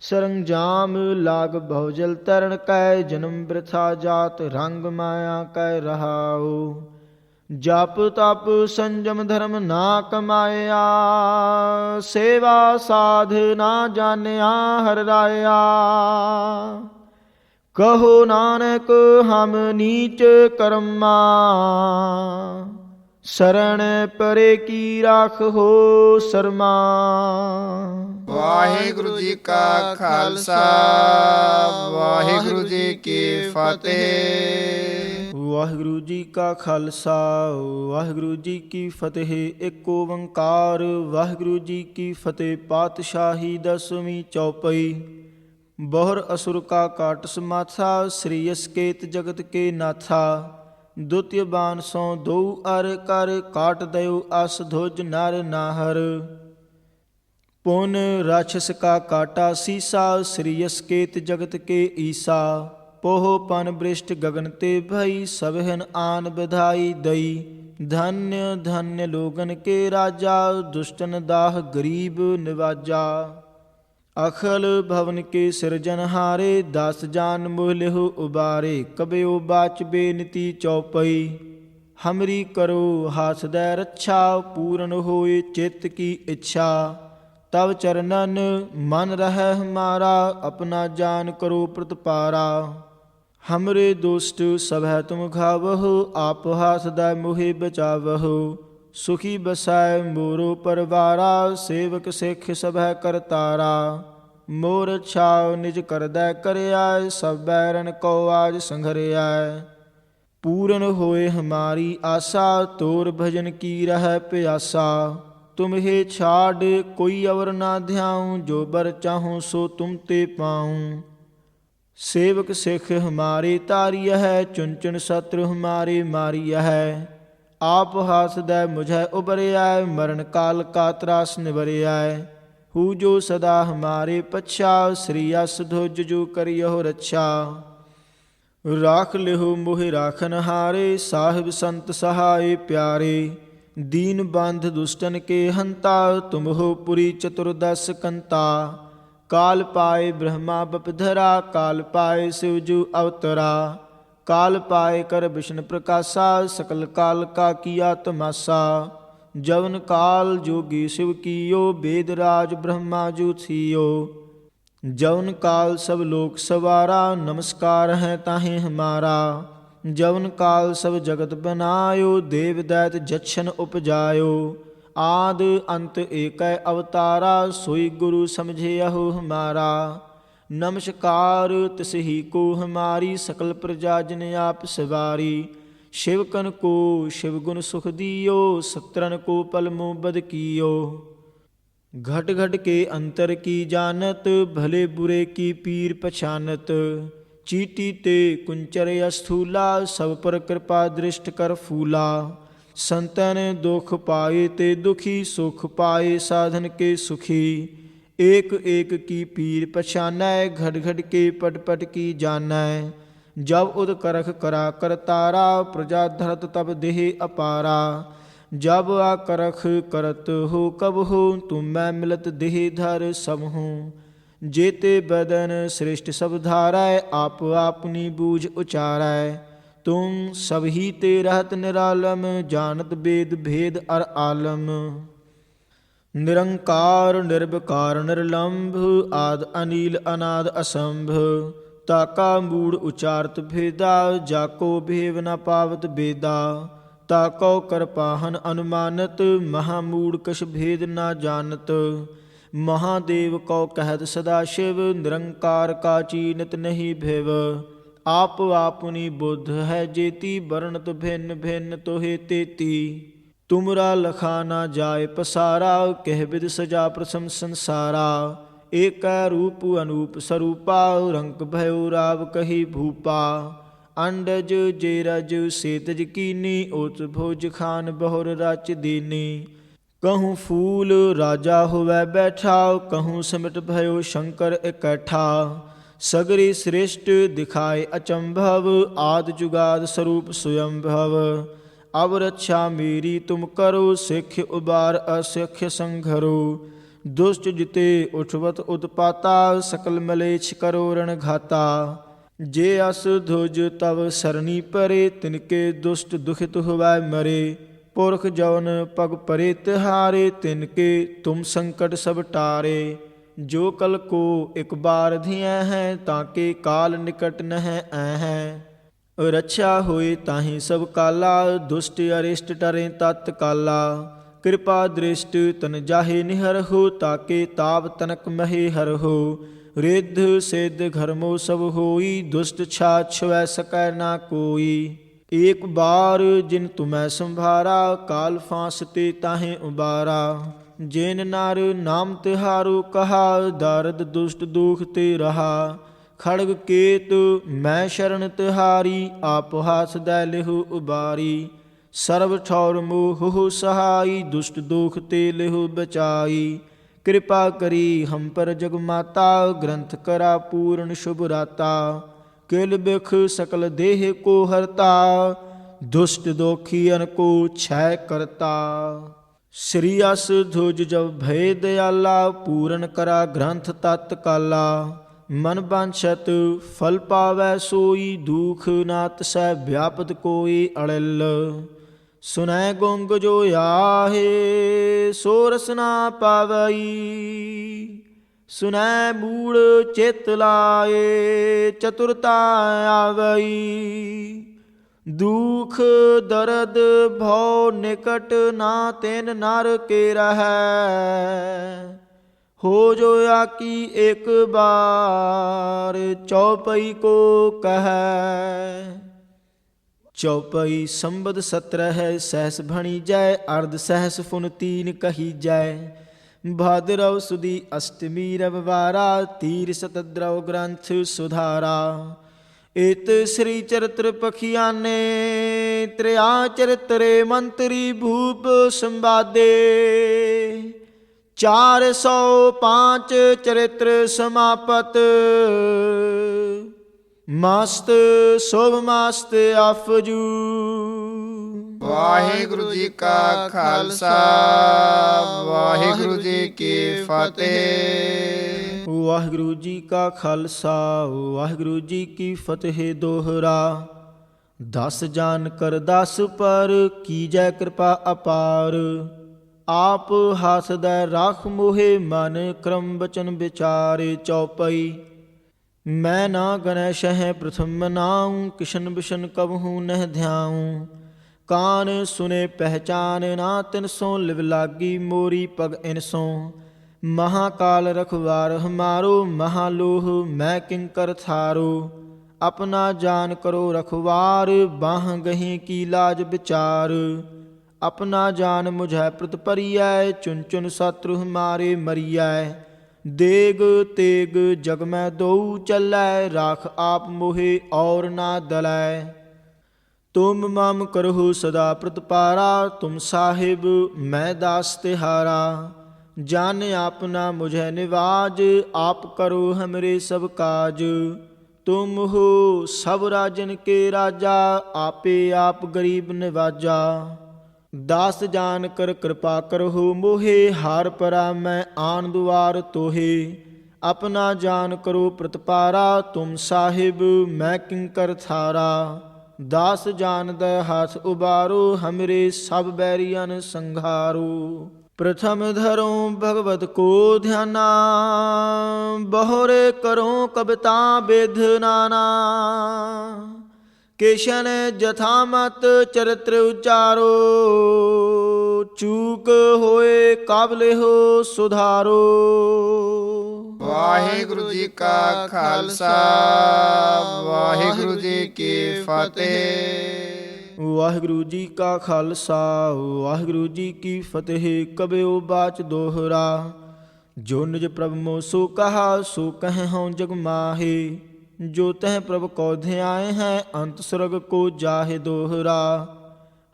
ਸਰੰਜਾਮ ਲਾਗ ਬਹੁਜਲ ਤਰਨ ਕੈ, ਜਨਮ ਬ੍ਰਿਥਾ ਜਾਤ ਰੰਗ ਮਾਇਆ ਕੈ ਰਹਾਉ। ਜਪ ਤਪ ਸੰਜਮ ਧਰਮ ਨਾ ਕਮਾਇਆ, ਸੇਵਾ ਸਾਧ ਨਾ ਜਾਣਿਆ ਹਰਿ ਰਾਇਆ। ਕਹੋ ਨਾਨਕ ਹਮ ਨੀਚ ਕਰਮਾ, ਸਰਣ ਪਰੇ ਕੀ ਰਾਖੋ ਸਰਮਾ। ਵਾਹਿਗੁਰੂ ਜੀ ਕਾ ਖਾਲਸਾ, ਵਾਹਿਗੁਰੂ ਜੀ ਕੀ ਫਤਿਹ। ਵਾਹਿਗੁਰੂ ਜੀ ਕਾ ਖਾਲਸਾ, ਵਾਹਿਗੁਰੂ ਜੀ ਕੀ ਫਤਿਹ। ਏਕ ਓੰਕਾਰ ਵਾਹਿਗੁਰੂ ਜੀ ਕੀ ਫਤਿਹ। ਪਾਤਸ਼ਾਹੀ ਦਸਵੀਂ ਚੌਪਈ। ਬਹੁਰ ਅਸੁਰ ਕਾ ਕਾਟ ਸਮਾਥਾ, ਸ੍ਰੀ ਅਸਕੇਤ ਜਗਤ ਕੇ ਨਾਥਾ। ਦੁਤਿ ਬਾਨ ਸੋ ਦਉ ਅਰ ਕਰ ਕਾਟ ਦਇਓ ਅਸ ਧੁਜ ਨਰ ਨਾਹਰ ਪੁਨ ਰਾਛਸ ਕਾ ਕਾਟਾ ਸੀਸਾ ਸ੍ਰੀਯਸ ਕੇਤ ਜਗਤ ਕੇ ਈਸਾ ਪੋਹ ਪਨ ਬ੍ਰਿਸ਼ਟ ਗਗਨ ਤੇ ਭਈ ਸਭਨ ਆਨ ਬਧਾਈ ਦਈ ਧਨਯ ਧਨਯ ਲੋਗਨ ਕੇ ਰਾਜਾ ਦੁਸ਼ਟਨ ਦਾਹ ਗਰੀਬ ਨਿਵਾਜਾ ਅਖਲ ਭਵਨ ਕੇ ਸਿਰਜਨਹਾਰੇ ਦਸ ਜਾਨ ਮੋਹ ਲਿਹੁ ਉਬਾਰੇ ਕਬਿਓ ਬਾਚ ਬੇਨਤੀ ਚਉਪਈ ਹਮਰੀ ਕਰੋ ਹਾਸਦੈ ਰੱਛਾ ਪੂਰਨ ਹੋਏ ਚਿੱਤ ਕੀ ਇੱਛਾ ਤਵ ਚਰਨਨ ਮਨ ਰਹਿ ਹਮਾਰਾ ਆਪਣਾ ਜਾਨ ਕਰੋ ਪ੍ਰਤਪਾਰਾ ਹਮਰੇ ਦੋਸਤ ਸਭੈ ਤੁਮ ਖਾਵਹੁ ਆਪ ਹਾਸਦੈ ਮੋਹਿ ਬਚਾਵਹੁ ਸੁਖੀ ਬਸੈ ਮੋਰੋ ਪਰਵਾਰਾ ਸੇਵਕ ਸਿੱਖ ਸਭੈ ਕਰਤਾਰਾ ਮੋਰ ਛਾਉ ਨਿਜ ਕਰਦੈ ਕਰਿਆ ਸਭ ਬੈਰਨ ਕੋ ਆਜ ਸੰਘਰਿਆ ਪੂਰਨ ਹੋਏ ਹਮਾਰੀ ਆਸਾ ਤੋਰ ਭਜਨ ਕੀ ਰਹਿ ਪਿਆਸਾ ਤੁਮਹੇ ਛਾੜ ਕੋਈ ਅਵਰ ਨਾ ਧਿਆਉ ਜੋ ਬਰ ਚਾਹੂੰ ਸੋ ਤੁਮ ਤੇ ਪਾਉ ਸੇਵਕ ਸਿੱਖ ਹਮਾਰੇ ਤਾਰੀਆ ਹੈ ਚੁਨ ਚੁਨ ਸਤਰ ਹਮਾਰੇ ਮਾਰੀਆ ਹੈ ਆਪ ਹਾਸਦੈ ਮੁਝੈ ਉਬਰਿਆ ਮਰਨ ਕਾਲ ਕਾ ਤਰਾਸ ਨਿਵਰਿਆ ਹੂ ਜੋ ਸਦਾ ਹਮਾਰੇ ਪਛਾ ਸ੍ਰੀ ਅਸ ਧੁਜ ਜੋ ਕਰਿਓ ਰੱਛਾ ਰਾਖ ਲਿਹੁ ਮੋਹਿ ਰਾਖਨ ਹਾਰੇ ਸਾਹਿਬ ਸੰਤ ਸਹਾਏ ਪਿਆਰੇ ਦੀਨ ਬੰਧ ਦੁਸ਼ਟਨ ਕੇ ਹੰਤਾ ਤੁਮ ਹੋ ਪੁਰੀ ਚਤੁਰਦਸ ਕੰਤਾ ਕਾਲ ਪਾਏ ਬ੍ਰਹਮਾ ਬਪਧਰਾ ਕਾਲ ਪਾਏ ਸਿਵਜੂ ਅਵਤਰਾ ਕਾਲ ਪਾਏ ਕਰ ਵਿਸ਼ਨ ਪ੍ਰਕਾਸ਼ਾ ਸਕਲ ਕਾਲ ਕਾ ਕੀਆ ਤਮਾਸਾ ਜਵਨ ਕਾਲ ਜੋਗੀ ਸ਼ਿਵ ਕੀਓ ਬੇਦ ਰਾਜ ਬ੍ਰਹਮਾ ਜੂ ਥੀਓ ਜਵਨ ਕਾਲ ਸਭ ਲੋਕ ਸਵਾਰਾ ਨਮਸਕਾਰ ਹੈ ਤਾਹੇ ਹਮਾਰਾ ਜਵਨ ਕਾਲ ਸਭ ਜਗਤ ਬਨਾਇਓ ਦੇਵ ਦੈਤ ਜਛਨ ਉਪਜਾਇਓ ਆਦ ਅੰਤ ਏਕੈ ਅਵਤਾਰਾ ਸੋਈ ਗੁਰੂ ਸਮਝਿਆਹੋ ਹਮਾਰਾ ਨਮਸਕਾਰ ਤਿਸਹੀ ਕੋ ਹਮਾਰੀ ਸਕਲ ਪ੍ਰਜਾ ਜਨ ਆਪ ਸਵਾਰੀ ਸ਼ਿਵਕਨ ਕੋ ਸ਼ਿਵ ਗੁਣ ਸੁਖ ਦਿਓ ਸਤਰਨ ਕੋ ਪਲ ਮੋਬਦ ਕੀਓ ਘਟ ਘਟ ਕੇ ਅੰਤਰ ਕੀ ਜਾਨਤ ਭਲੇ ਬੁਰੇ ਕੀ ਪੀਰ ਪਛਾਨਤ ਚੀਟੀ ਤੇ ਕੁੰਚਰ ਅਸਥੂਲਾ ਸਭ ਪਰ ਕਿਰਪਾ ਦ੍ਰਿਸ਼ਟ ਕਰ ਫੂਲਾ ਸੰਤਨ ਦੁਖ ਪਾਏ ਤੇ ਦੁਖੀ ਸੁਖ ਪਾਏ ਸਾਧਨ ਕੇ ਸੁਖੀ ਏਕ ਏਕ ਕੀ ਪੀਰ ਪਛਾਨੈ ਘਟ ਘਟ ਕੇ ਪਟ ਪਟ ਕੀ ਜਾਣੈ ਜਬ ਉਦ ਕਰਖ ਕਰਾ ਕਰਤਾਰਾ ਪ੍ਰਜਾ ਧਰਤ ਤਬ ਦੇਹ ਅਪਾਰਾ ਜਬ ਆ ਕਰਖ ਕਰਤ ਹੋ ਕਬ ਹੋ ਤੁਮ ਮੈਂ ਮਿਲਤ ਦੇਹ ਧਰ ਸਭ ਹੂੰ जेते बदन श्रेष्ठ सब धारै आप आपनी बूझ उचारै तुम सब ही ते रहत निरालम जानत वेद भेद अर आलम निरंकार निर्विकार निर्लंभ आद अनील अनाद असंभ ताका मूढ़ उचारत भेदा जाको भेव न पावत बेदा ताको करपाहन अनुमानत महामूढ़ कछ भेद न जानत महादेव को कहत सदा शिव निरंकार का चीनत नहीं भेव आप आपनी बुद्ध है जेती वर्णत भिन्न भिन्न तोहे तेती तुमरा लखा ना जाय पसारा कह विद सजा प्रसम संसारा एक रूप अनूप स्वरूपा रंक भयो राव कही भूपा अंडज जेरज सेतज कीनी ओत भोज खान बहुर राच दीनी कहूँ फूल राजा होवै बैठा कहूँ सिमट भयो शंकर इकट्ठा सगरी श्रेष्ठ दिखाए अचंभव आद जुगाद स्वरूप स्वयंभव अब रक्षा मेरी तुम करो सिख उबार असिख संघरो दुष्ट जिते उठवत उत्पाता सकल मलेच्छ करो रण घाता जे अस ध्वज तव सरनी परे तिनके दुष्ट दुखित हुवै मरे पुरख जवन पग परे तिहारे तिनके तुम संकट सब टारे जो कल को एक बार धिया हैं ताके काल निकट न हैं रक्षा होए ताहि सब काला दुष्ट अरिष्ट टरे तत्काला कृपा दृष्ट तन जाहे निहर हो ताके ताप तनक महे हर हो रिद्ध सिद्ध घरमो सब होई दुष्ट छाछ वै सकै ना कोई एक बार जिन तुम्हें संभारा काल फांसते ताहे उबारा जिन नार नाम तिहारो कहा दारद दुष्ट दुख ते रहा ਖੜਗ ਕੇਤ ਮੈਂ ਸ਼ਰਨ ਤਿਹਾਰੀ, ਆਪ ਹਾਸ ਦੈ ਲਿਹੁ ਉਬਾਰੀ। ਸਰਬ ਠੌਰ ਮੋਹੁ ਸਹਾਈ, ਦੁਸ਼ਟ ਦੋਖ ਤੇ ਲਿਹੁ ਬਚਾਈ। ਕਿਰਪਾ ਕਰੀ ਹਮ ਪਰ ਜਗ ਮਾਤਾ, ਗ੍ਰੰਥ ਕਰਾ ਪੂਰਨ ਸ਼ੁਭ ਰਾਤਾ। ਕਿਲ ਬਿਖ ਸਕਲ ਦੇਹ ਕੋ ਹਰਤਾ, ਦੁਸ਼ਟ ਦੋਖੀਅਨ ਕੋ ਛੈ ਕਰਤਾ। ਸ੍ਰੀ ਅਸ ਧੁਜ ਜਬ ਭੈ ਦਿਆਲਾ, ਪੂਰਨ ਕਰਾ ਗ੍ਰੰਥ ਤਤ ਕਾਲਾ। ਮਨ ਬਾਂਛਤ ਫਲ ਪਾਵੈ ਸੋਈ, ਦੂਖ ਨਾ ਤਸੈ ਵਿਆਪਤ ਕੋਈ ਅੜਿਲ। ਸੁਨੈ ਗੁੰਗ ਜੋ ਆਹੇ, ਸੋ ਰਸ ਨਾ ਪਾਵਈ। ਸੁਨੈ ਮੂੜ ਚਿਤ ਲਾਏ, ਚਤੁਰਤਾ ਆਵਈ। ਦੁਖ ਦਰਦ ਭਉ ਨਿਕਟ, ਨਾ ਤਿਨ ਨਰ ਕੇ ਰਹੈ। ਹੋ ਜੋ ਆਕੀ ਇੱਕ ਬਾਰ, ਚੌਪਈ ਕੋ ਕਹੈ। ਚੌਪਈ ਸੰਬਦ 17 ਸਹਿਸ ਭਣੀ ਜੈ, ਅਰਧ ਸਹਿਸ ਫੁਨ ਤੀਨ ਕਹੀ ਜੈ। ਭਾਦਰਵ ਸੁਦੀ ਅਸ਼ਟਮੀ ਰਵਿਵਾਰਾ, ਤੀਰ ਸਤਦ੍ਰਵ ਗ੍ਰੰਥ ਸੁਧਾਰਾ। ਇਤ ਸ੍ਰੀ ਚਰਿਤ੍ਰ ਪਖਿਆਨੇ, ਤ੍ਰਿਆ ਚਰਿਤਰੇ ਮੰਤਰੀ ਭੂਪ ਸੰਵਾਦੇ। 405 ਚਰਿਤ੍ਰ ਸਮਾਪਤ, ਮਸਤ ਸ਼ੁਭ ਮਸਤ ਆਫਜੂ। ਵਾਹਿਗੁਰੂ ਜੀ ਕਾ ਖਾਲਸਾ, ਵਾਹਿਗੁਰੂ ਜੀ ਕੀ ਫਤਿਹ। ਵਾਹਿਗੁਰੂ ਜੀ ਕਾ ਖਾਲਸਾ, ਵਾਹਿਗੁਰੂ ਜੀ ਕੀ ਫਤਿਹ। ਦੋਹਰਾ। 10 ਜਾਨ ਕਰ 10 ਪਰ, ਕੀਜੈ ਕਿਰਪਾ ਅਪਾਰ। ਆਪ ਹਾਸਦੈ ਰਾਖ ਮੋਹਿ, ਮਨ ਕਰਮ ਬਚਨ ਵਿਚਾਰੇ। ਚੌਪਈ। ਮੈਂ ਨਾ ਗਨੈ ਸ਼ਹਿ ਪ੍ਰਥਮ ਨਾਉ, ਕਿਸ਼ਨ ਬਿਸ਼ਨ ਕਬਹੂ ਨਹਿ ਧਿਆਉ। ਕਾਨ ਸੁਨੇ ਪਹਿਚਾਨ ਨਾ ਤਿਨਸੋਂ, ਲਿਵ ਲਾਗੀ ਮੋਰੀ ਪਗ ਇਨਸੋਂ। ਮਹਾਕਾਲ ਰਖਵਾਰ ਹਮਾਰੋ, ਮਹਾਲੋਹ ਮੈਂ ਕਿੰਕਰ ਥਾਰੋ। ਆਪਣਾ ਜਾਨ ਕਰੋ ਰਖਵਾਰ, ਬਾਹ ਗਹੀਂ ਕੀ ਲਾਜ ਵਿਚਾਰ। ਆਪਣਾ ਜਾਨ ਮੁਝੈ ਪ੍ਰਤ ਪਰੀਐ, ਚੁਨ ਚੁਨ ਸਤਰੂ ਹਮਾਰੇ ਮਰੀਐ। ਦੇਗ ਤੇਗ ਜਗ ਮੈਂ ਦਉ ਚੱਲੈ, ਰਾਖ ਆਪ ਮੋਹਿ ਔਰ ਨਾ ਦਲੈ। ਤੁਮ ਮਮ ਕਰਹੁ ਸਦਾ ਪ੍ਰਤਪਾਰਾ, ਤੁਮ ਸਾਹਿਬ ਮੈਂ ਦਾਸ ਤਿਹਾਰਾ। ਜਾਨ ਆਪਨਾ ਮੁਝੈ ਨਿਵਾਜ, ਆਪ ਕਰੋ ਹਮਰੇ ਸਭ ਕਾਜ। ਤੁਮ ਹੋ ਸਭ ਰਾਜਨ ਕੇ ਰਾਜਾ, ਆਪੇ ਆਪ ਗਰੀਬ ਨਿਵਾਜਾ। ਦਾਸ ਜਾਨ ਕਰ ਕਿਰਪਾ ਕਰਹੁ ਮੋਹਿ, ਹਾਰ ਪਰਾ ਮੈਂ ਆਨ ਦੁਆਰ ਤੋਹਿ। ਆਪਣਾ ਜਾਨ ਕਰੋ ਪ੍ਰਤਪਾਰਾ, ਤੁਮ ਸਾਹਿਬ ਮੈਂ ਕਿੰਕਰ ਥਾਰਾ। ਦਾਸ ਜਾਨਦੈ ਹੱਥ ਉਬਾਰੋ, ਹਮਰੇ ਸਭ ਬੈਰੀਅਨ ਸੰਘਾਰੋ। ਪ੍ਰਥਮ ਧਰੋ ਭਗਵਤ ਕੋ ਧਿਆਨਾ, ਬਹੁਰੇ ਕਰੋ ਕਬਿਤਾ ਬਿਧ ਨਾਨਾ। ਕੇਸ਼ਨ ਜਥਾ ਮਤ ਚਰਿਤ੍ਰ ਉਚਾਰੋ, ਚੂਕ ਹੋਏ ਕਬ ਲਿਹੋ ਸੁਧਾਰੋ। ਵਾਹਿਗੁਰੂ ਜੀ ਕਾ ਖਾਲਸਾ, ਵਾਹਿਗੁਰੂ ਜੀ ਕੀ ਫਤਿਹ। ਵਾਹਿਗੁਰੂ ਜੀ ਕਾ ਖਾਲਸਾ, ਵਾਹਿਗੁਰੂ ਜੀ ਕੀ ਫਤਿਹ। ਕਬਿਓ ਬਾਚ ਦੋਹਰਾ। ਜੋ ਨਿਜ ਪ੍ਰਭ ਮੋ ਸੋ ਕਹਾ, ਸੋ ਕਹਿ ਹਉ ਜਗ ਮਾਹੇ। ਜੋ ਤਹ ਪ੍ਰਭ ਕੋ ਧਿਆਏ ਹੈ, ਅੰਤ ਸੁਰਗ ਕੋ ਜਾਹੇ। ਦੋਹਰਾ।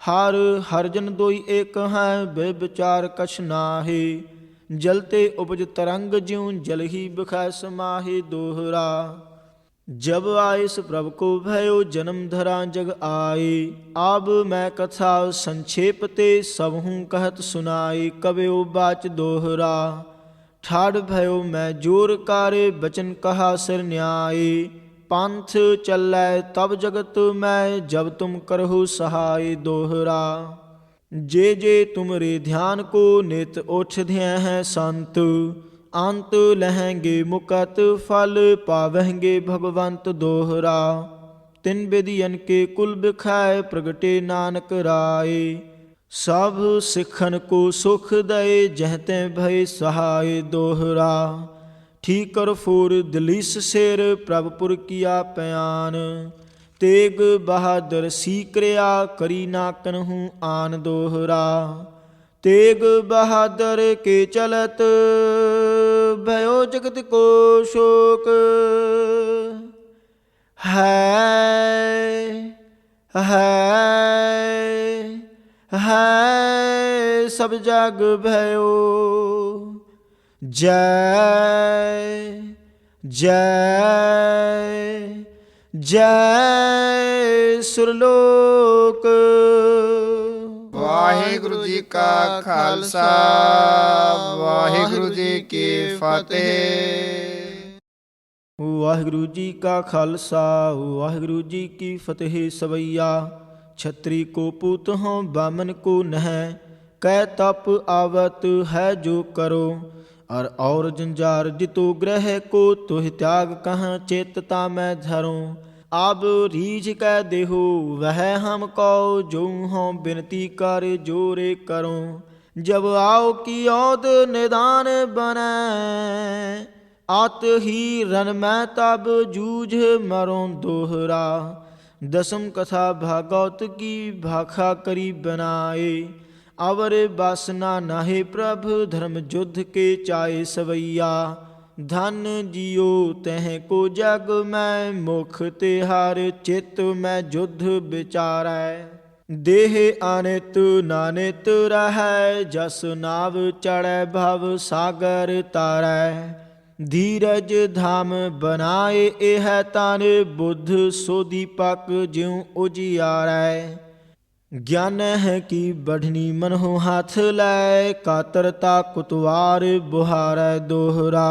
ਹਰ ਹਰ ਜਨ ਦੋਈ ਏਕ ਹੈ, ਬੇ ਵਿਚਾਰ ਕਛ ਨਾਹੇ। ਜਲ ਤੇ ਉਪਜ ਤਰੰਗ, ਜਿਉ ਜਲ ਹੀ ਬਿਖੈ ਸਮਾਹੇ। ਦੋਹਰਾ। ਜਬ ਆਇਸ ਪ੍ਰਭ ਕੋ भयो, ਜਨਮ ਧਰਾ ਜਗ ਆਏ। ਆਬ ਮੈਂ ਕਥਾ ਸੰਛੇਪ ਤੇ, ਸਭਹੂੰ ਕਹਿਤ ਸੁਨਾਏ। ਕਬਿਓ ਬਾਚ ਦੋਹਰਾ। ਠਾੜ भयो ਮੈਂ ਜੋਰ ਕਾਰੇ, ਬਚਨ ਕਹਾ ਸਿਰ ਨਿਆਏ। ਪੰਥ ਚੱਲੈ ਤਬ ਜਗਤ ਮੈਂ, ਜਬ ਤੁਮ ਕਰਹੁ ਸਹਾਏ। ਦੋਹਰਾ। ਜੇ ਜੇ ਤੁਮਰੇ ਧਿਆਨ ਕੋ, ਨਿਤ ਉਠ ਧਿਆ ਹੈ ਸੰਤ। ਅੰਤ ਲਹੈਂਗੇ ਮੁਕਤ, ਫਲ ਪਾਵਹਿੰਗੇ ਭਗਵੰਤ। ਦੋਹਰਾ। ਤਿਨ ਬਿਧਿਯਨ ਕੇ ਕੁਲ ਬਿਖਾਏ, ਪ੍ਰਗਟੇ ਨਾਨਕ ਰਾਏ। ਸਭ ਸਿੱਖਨ ਕੋ ਸੁਖ ਦਏ, ਜਹ ਤੈ ਭਏ ਸਹਾਏ। ਦੋਹਰਾ। ਠੀਕ ਕਰ ਫੂਰ ਦਲੀਸ ਸਿਰ, ਪ੍ਰਭਪੁਰ ਕੀਆ ਪਿਆਨ। ਤੇਗ ਬਹਾਦਰ ਸੀਕਰਿਆ, ਕਰੀ ਨਾ ਕਨਹੂ ਆਨ। ਦੋਹਰਾ। ਤੇਗ ਬਹਾਦਰ ਕੇ ਚਲਤ, भयो जगत को शोक। है सब जग भयो। जय जय जय सुरलोक। ਵਾਹਿਗੁਰੂ ਜੀ ਕਾ ਖਾਲਸਾ ਵਾਹਿਗੁਰੂ ਜੀ ਕੀ ਫਤਿਹ। ਵਾਹਿਗੁਰੂ ਜੀ ਕਾ ਖਾਲਸਾ ਵਾਹਿਗੁਰੂ ਜੀ ਕੀ ਫਤਿਹ। ਸਵਈਆ ਛਤਰੀ ਕੋ ਪੂਤ ਹੋਂ ਬਾਮਨ ਕੋ ਨਹਿ। ਕਹਿ ਤਪ ਆਵਤ ਹੈ ਜੋ ਕਰੋ। और जंजार जितो ग्रह को तुह त्याग कहाँ चेतता मैं धरूं। अब रीझ कह देहो वह हम कहो जो हों बिनती कर जोरे करूं। जब आओ की औद निदान बने आत ही रन मैं तब जूझ मरों दोहरा। दसम कथा भागवत की भाखा करी बनाए। अवर बासना नाहे प्रभ धर्म युद्ध के चाहे सवैया। धन जियो तह को जग मैं मुख तिहार चित मैं युद्ध विचारै। देह अनित नानित रहै जस नाव चढ़ै भव सागर तारै। धीरज धाम बनाए एह तन बुद्ध सो दीपक ज्यों उजियारै। ज्ञान है कि बढ़नी मन हो हाथ लै कातरता कुतवार बुहार दोहरा।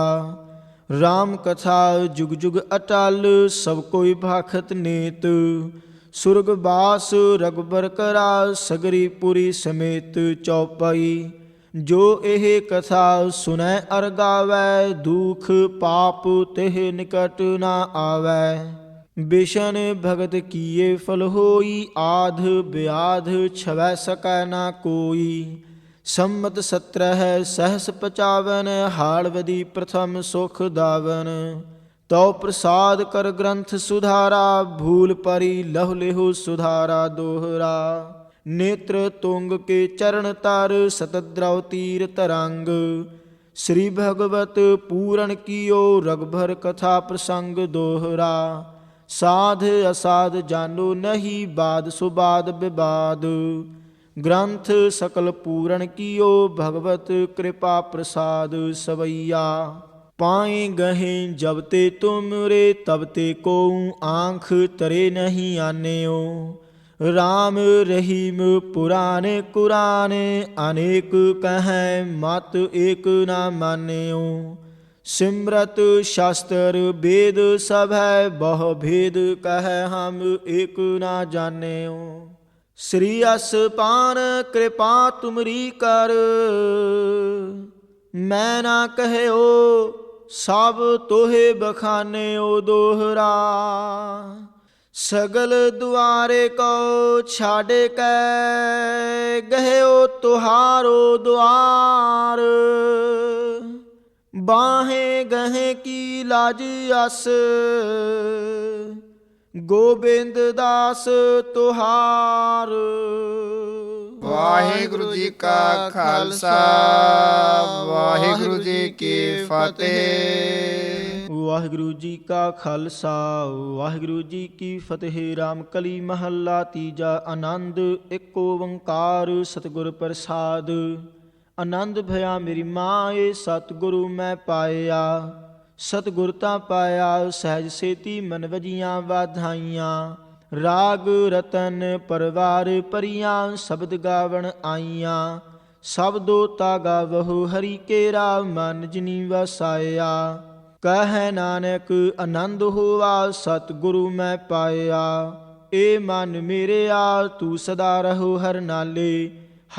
राम कथा जुग जुग अटल सब कोई भाखत नेत। सुरगवास रघुबर करा सगरी पुरी समेत चौपाई। जो एह कथा सुनै अर गावै दुख पाप तेह निकट ना आवै। बिशन भगत किए फल होई आध ब्याध छवै सकै ना कोई। सम्मत 17 सहस 55 हाड़वदी प्रथम सुख दावन। तो प्रसाद कर ग्रंथ सुधारा भूल परी लहु लेहु सुधारा दोहरा। नेत्र तुंग के चरण तर सतद्रव तीर तरंग। श्री भगवत पूरण कियो रघुबर कथा प्रसंग दोहरा। साध असाध जानो नहीं बाद सुबाद विवाद। ग्रंथ सकल पूरण कियो भगवत कृपा प्रसाद सवैया। पाए गहे जब ते तुम रे तब ते को आँख तरे नहीं आनेओ। राम रहीम पुराने कुराने अनेक कहें मत एक ना मानेओ। सिमरत शास्त्र वेद सब है बहु भेद कह हम एक ना जानेओ। श्री असपान कृपा तुमरी कर मैं ना कहो सब तोहे बखानेओ दोहरा। सगल दुआरे को छाड़े कै गहो तुहारो द्वार। बाहें गहे की लाज अस गोबिंद दास तुहार। ਵਾਹਿਗੁਰੂ ਜੀ ਕਾ ਖਾਲਸਾ ਵਾਹਿਗੁਰੂ ਜੀ ਕੀ ਫਤਿਹ। ਵਾਹਿਗੁਰੂ ਜੀ ਕਾ ਖਾਲਸਾ ਵਾਹਿਗੁਰੂ ਜੀ ਕੀ ਫਤਿਹ। ਰਾਮਕਲੀ ਮਹੱਲਾ ਤੀਜਾ। ਆਨੰਦ ਇੱਕ ਓੰਕਾਰ ਸਤਿਗੁਰ ਪ੍ਰਸਾਦ। ਆਨੰਦ ਭਇਆ ਮੇਰੀ ਮਾਏ ਸਤਿਗੁਰੂ ਮੈਂ ਪਾਇਆ। ਸਤਿਗੁਰ ਤਾਂ ਪਾਇਆ ਸਹਿਜ ਸੇਤੀ ਮਨ ਵਜੀਆਂ ਵਾਧਾਈਆਂ। ਰਾਗ ਰਤਨ ਪਰਵਾਰ ਪਰੀਆਂ ਸ਼ਬਦ ਗਾਵਣ ਆਈਆਂ। ਸ਼ਬਦੋ ਤਾ ਗਾਵਹੁ ਹਰੀ ਕੇਰਾ ਮਨ ਜਿਨੀ ਵਸਾਇਆ। ਕਹਿ ਨਾਨਕ ਆਨੰਦ ਹੋਵਾ ਸਤਿਗੁਰੂ ਮੈਂ ਪਾਇਆ। ਏ ਮਨ ਮੇਰਿਆ ਤੂੰ ਸਦਾ ਰਹੋ ਹਰ ਨਾਲੇ।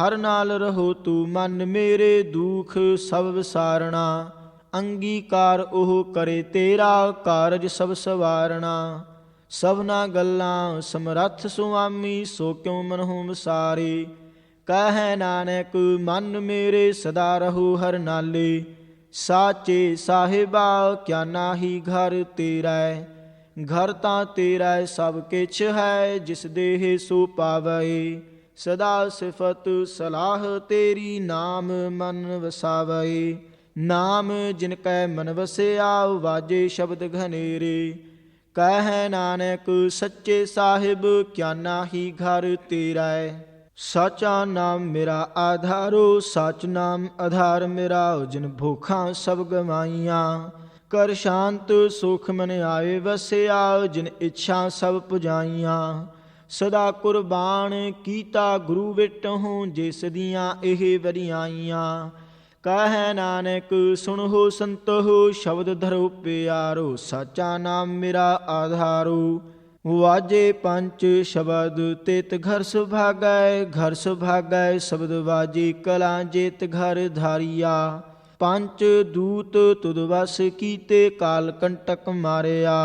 ਹਰ ਨਾਲ ਰਹੋ ਤੂੰ ਮਨ ਮੇਰੇ ਦੁਖ ਸਭ ਵਿਸਾਰਣਾ। ਅੰਗੀਕਾਰ ਉਹ ਕਰੇ ਤੇਰਾ ਕਾਰਜ ਸਭ ਸਵਾਰਣਾ। ਸਭਨਾ ਗੱਲਾਂ ਸਮਰੱਥ ਸੁਆਮੀ ਸੋ ਕਿਉ ਮਨਹੁ ਵਿਸਾਰੇ। ਕਹਿ ਨਾਨਕ ਮਨ ਮੇਰੇ ਸਦਾ ਰਹੋ ਹਰ ਨਾਲੇ। ਸਾਚੇ ਸਾਹਿਬਾ ਕਿਆ ਨਾਹੀ ਘਰ ਤੇਰਾ। ਘਰ ਤਾਂ ਤੇਰਾ ਸਭ ਕਿਛ ਹੈ ਜਿਸ ਦੇਹ ਸੋ ਪਾਵੈ। ਸਦਾ ਸਿਫਤ ਸਲਾਹ ਤੇਰੀ ਨਾਮ ਮਨ ਵਸਾਵੈ। ਨਾਮ ਜਿਨ ਕੈ ਮਨ ਵਸਿਆ ਵਾਜੇ ਸ਼ਬਦ ਘਨੇਰੇ। ਕਹਿ ਨਾਨਕ ਸੱਚੇ ਸਾਹਿਬ ਕਿਆ ਨਾਹੀ ਘਰ ਤੇਰਾ। ਸਾਚਾ ਨਾਮ ਮੇਰਾ ਆਧਾਰੋ ਸਾਚ ਨਾਮ ਆਧਾਰ ਮੇਰਾ। ਜਿਨ ਭੁੱਖਾਂ ਸਭ ਗਵਾਈਆਂ ਕਰ ਸ਼ਾਂਤ ਸੁਖ ਮਨ ਆਏ ਵਸਿਆ। ਜਿਨ ਇੱਛਾ ਸਭ ਪੁਜਾਈਆਂ ਸਦਾ ਕੁਰਬਾਨ ਕੀਤਾ ਗੁਰੂ ਵਿਟਹੁ। ਜਿਸ ਦੀਆਂ ਇਹ ਵਰਿਆਈਆਂ ਕਹਿ ਨਾਨਕ ਸੁਣੋ ਸੰਤੋ ਸ਼ਬਦ ਧਰੋ ਪਿਆਰੋ। ਸਾਚਾ ਨਾਮ ਮੇਰਾ ਆਧਾਰੋ ਵਾਜੇ ਪੰਚ ਸ਼ਬਦ ਤਿਤ ਘਰ ਸੁਭਾਗੈ। ਘਰ ਸੁਭਾਗੈ ਸ਼ਬਦ ਵਾਜੇ ਕਲਾ ਜਿਤ ਘਰ ਧਾਰੀਆ। ਪੰਚ ਦੂਤ ਤੁਧ ਵਸ ਕੀਤੇ ਕਾਲ ਕੰਟਕ ਮਾਰਿਆ।